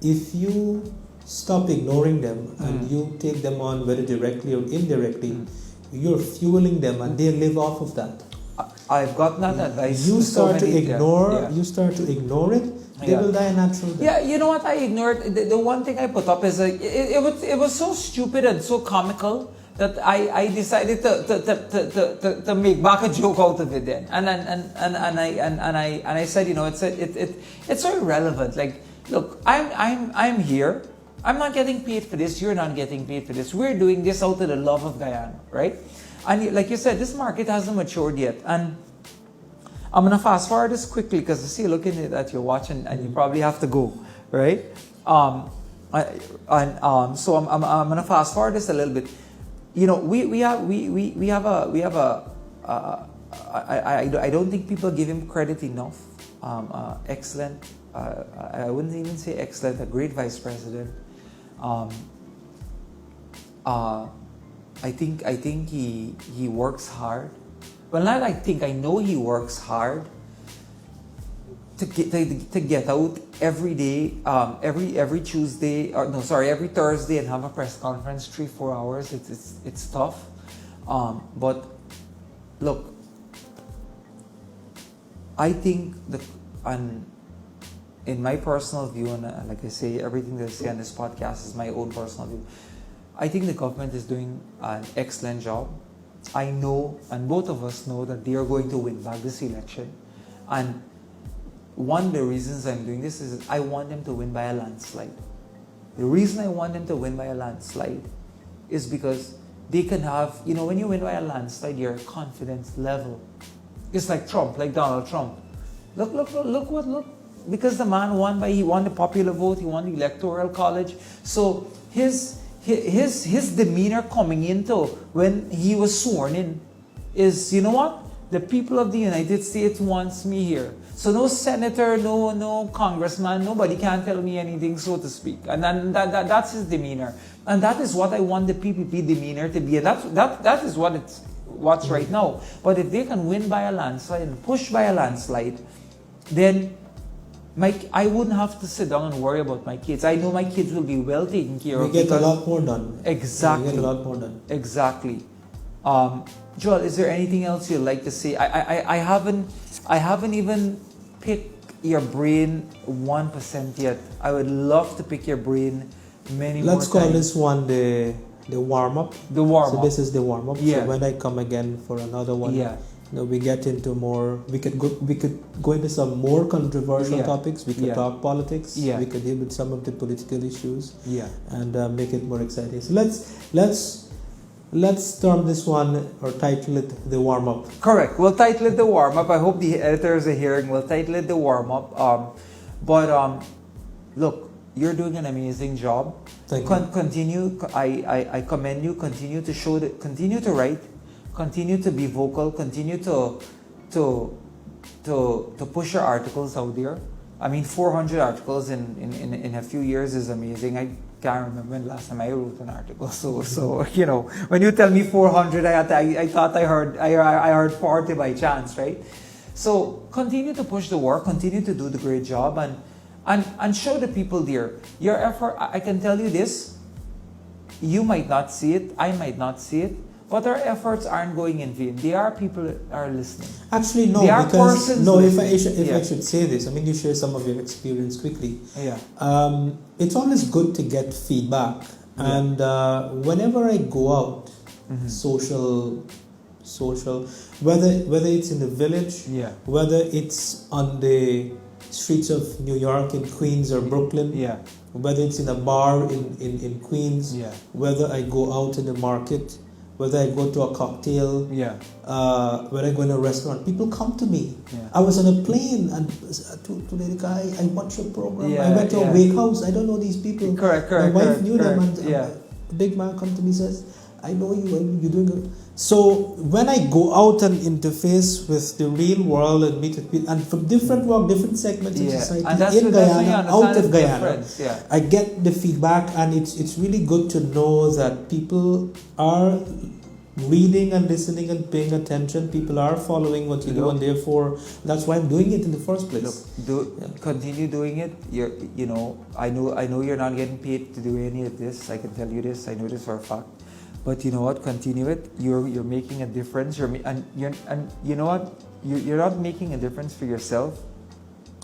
if you stop ignoring them and you take them on whether directly or indirectly, you're fueling them, and they live off of that. I've got that advice. You start to ignore. You start to ignore it. They will die a natural death. Yeah, you know what? I ignored the one thing I put up is it was so stupid and so comical that I decided to make back a joke out of it then, and I said, you know, it's so irrelevant. Like, look, I'm here. I'm not getting paid for this, you're not getting paid for this. We're doing this out of the love of Guyana, right? And like you said, this market hasn't matured yet. And I'm going to fast forward this quickly because I see you looking at your watch and you probably have to go, right? So I'm going to fast forward this a little bit. You know, we have a I don't think people give him credit enough. Excellent. I wouldn't even say excellent. A great vice president. I think he works hard. Well, not I think, I know he works hard to get out every day, every Tuesday, or no, sorry, every Thursday and have a press conference 3-4 hours. It's tough, but look, I think in my personal view, and like I say, everything that I say on this podcast is my own personal view. I think the government is doing an excellent job. I know, and both of us know, that they are going to win back this election. And one of the reasons I'm doing this is I want them to win by a landslide. The reason I want them to win by a landslide is because they can have, you know, when you win by a landslide, your confidence level. It's like Trump, like Donald Trump. Look. Because the man he won the popular vote, he won the electoral college. So his demeanor coming into when he was sworn in is, you know what? The people of the United States wants me here. So no senator, no congressman, nobody can tell me anything, so to speak. And then that's his demeanor. And that is what I want the PPP demeanor to be. And that is what's right now. But if they can win by a landslide and push by a landslide, then I wouldn't have to sit down and worry about my kids. I know my kids will be well taken care of. We get a lot more done. Exactly. We get a lot more done. Exactly. Joel, is there anything else you'd like to say? I haven't even picked your brain 1% yet. I would love to pick your brain many more times. Let's call this one the warm-up. The warm-up. So this is the warm-up. Yeah. So when I come again for another one, yeah. You know, we get into more. We could go into some more controversial topics. We could talk politics. Yeah. We could deal with some of the political issues. Yeah. And make it more exciting. So let's term this one or title it the warm up. Correct. We'll title it the warm up. I hope the editors are hearing. We'll title it the warm up. Look, you're doing an amazing job. Thank you. Continue. I commend you. Continue to show that. Continue to write. Continue to be vocal. Continue to push your articles out there. I mean, 400 articles in a few years is amazing. I can't remember when last time I wrote an article. So you know, when you tell me 400, I thought I heard 40 by chance, right? So continue to push the work. Continue to do the great job and show the people there your effort. I can tell you this: you might not see it, I might not see it. But our efforts aren't going in vain. There are people that are listening. Actually, no. There are because persons no, if listening. I should say this, I mean, you share some of your experience quickly. Yeah. It's always good to get feedback, and whenever I go out, social, whether it's in the village, whether it's on the streets of New York in Queens or Brooklyn, whether it's in a bar in Queens, whether I go out in the market, whether I go to a cocktail, whether I go in a restaurant, people come to me. I was on a plane and to the guy, I watch your program. I went to a wake house. I don't know these people. Correct. My wife knew them, and a big man come to me and says, I know you, you're doing good. So when I go out and interface with the real world and meet with people, and from different walk, different segments of society, in Guyana, out of Guyana, I get the feedback, and it's really good to know that people are reading and listening and paying attention. People are following what you do, and therefore that's why I'm doing it in the first place. Continue doing it. I know you're not getting paid to do any of this. I can tell you this. I know this for a fact. But you know what? Continue it. You're making a difference. And you know what? You're not making a difference for yourself.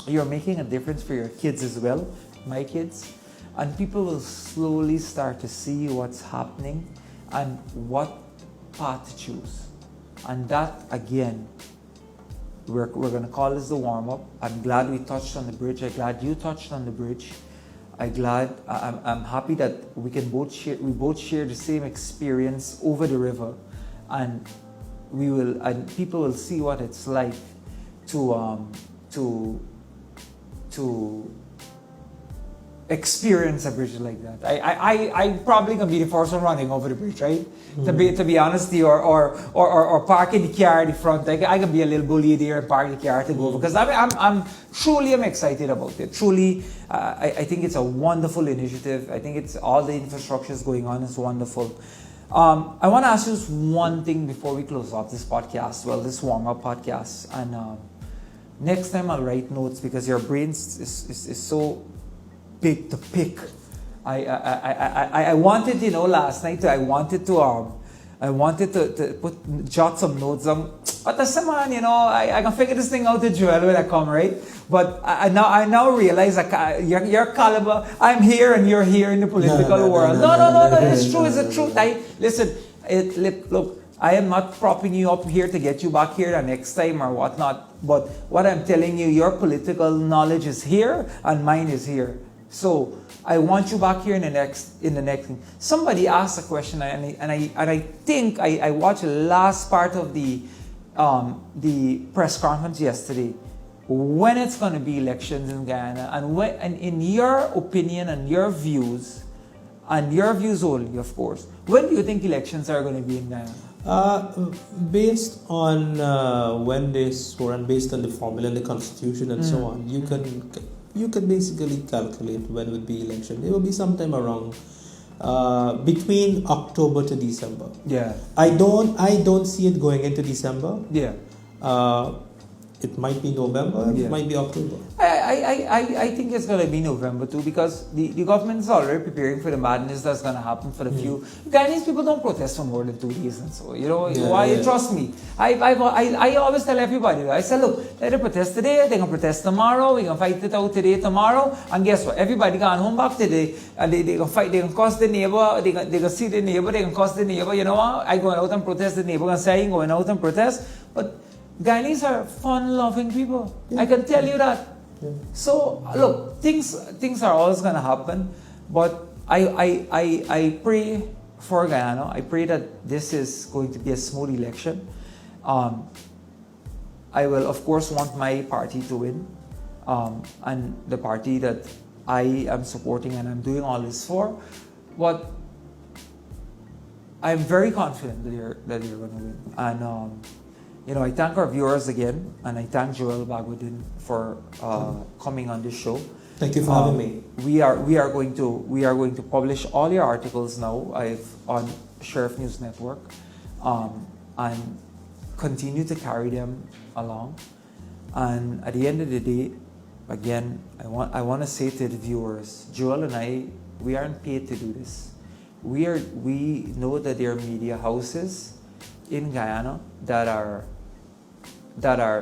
You're making a difference for your kids as well. My kids, and people will slowly start to see what's happening and what path to choose. And that again, we're going to call this the warm up. I'm glad we touched on the bridge. I'm glad you touched on the bridge. I'm happy that we both share the same experience over the river, and people will see what it's like to experience a bridge like that. I probably gonna be the first one running over the bridge, right? Mm-hmm. To be honest, or parking the car at the front. I can be a little bully there and park the car to go over, because I'm truly excited about it. Truly, I think it's a wonderful initiative. I think it's all the infrastructure is going on. It's wonderful. I want to ask you just one thing before we close off this podcast. Well, this warm-up podcast, and next time I'll write notes, because your brain is so big to pick. I wanted, last night I wanted to jot some notes on, but I said, man, I can figure this thing out with Joel when I come, right? But I now realize your caliber. I'm here and you're here in the political world. No, it's true. It's the truth. Look, I am not propping you up here to get you back here the next time or whatnot. But what I'm telling you, your political knowledge is here and mine is here. So I want you back here in the next thing. Somebody asked a question, and I think I watched the last part of the press conference yesterday. When it's going to be elections in Guyana, and in your opinion and your views only, of course, when do you think elections are going to be in Guyana? Based on when they swore and based on the formula in the constitution and so on, you can basically calculate when would be election. It will be sometime around between October to December. Yeah. I don't see it going into December. Yeah. It might be November. It might be October. I think it's going to be November too, because the government is already preparing for the madness that's going to happen for the few. Guyanese people don't protest for more than 2 days, and so trust me. I always tell everybody. I say, look, let them protest today. They're going to protest tomorrow. We're going to fight it out today, tomorrow, and guess what? Everybody gone home back today, and they're going to fight. They're going to curse the neighbor. They're going to see the neighbor. They're going to curse the neighbor. You know what? I going out and protest. The neighbor going to say I ain't going out and protest, but Guyanese are fun-loving people. Yeah. I can tell you that. Yeah. So look, things are always going to happen, but I pray for Guyana. I pray that this is going to be a smooth election. I will, of course, want my party to win, and the party that I am supporting and I'm doing all this for. But I'm very confident that you're going to win, and. I thank our viewers again, and I thank Joel Bhagwandin for coming on this show. Thank you for having me. We are going to publish all your articles now on Sheriff News Network, and continue to carry them along. And at the end of the day, again, I want to say to the viewers, Joel and I, we aren't paid to do this. We know that there are media houses in Guyana that are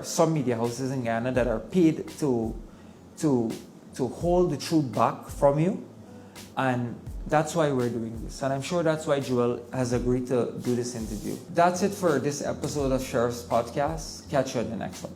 some media houses in Guyana that are paid to hold the truth back from you, and that's why we're doing this, and I'm sure that's why Joel has agreed to do this interview. That's it for this episode of Sheriff's Podcast. Catch you on the next one.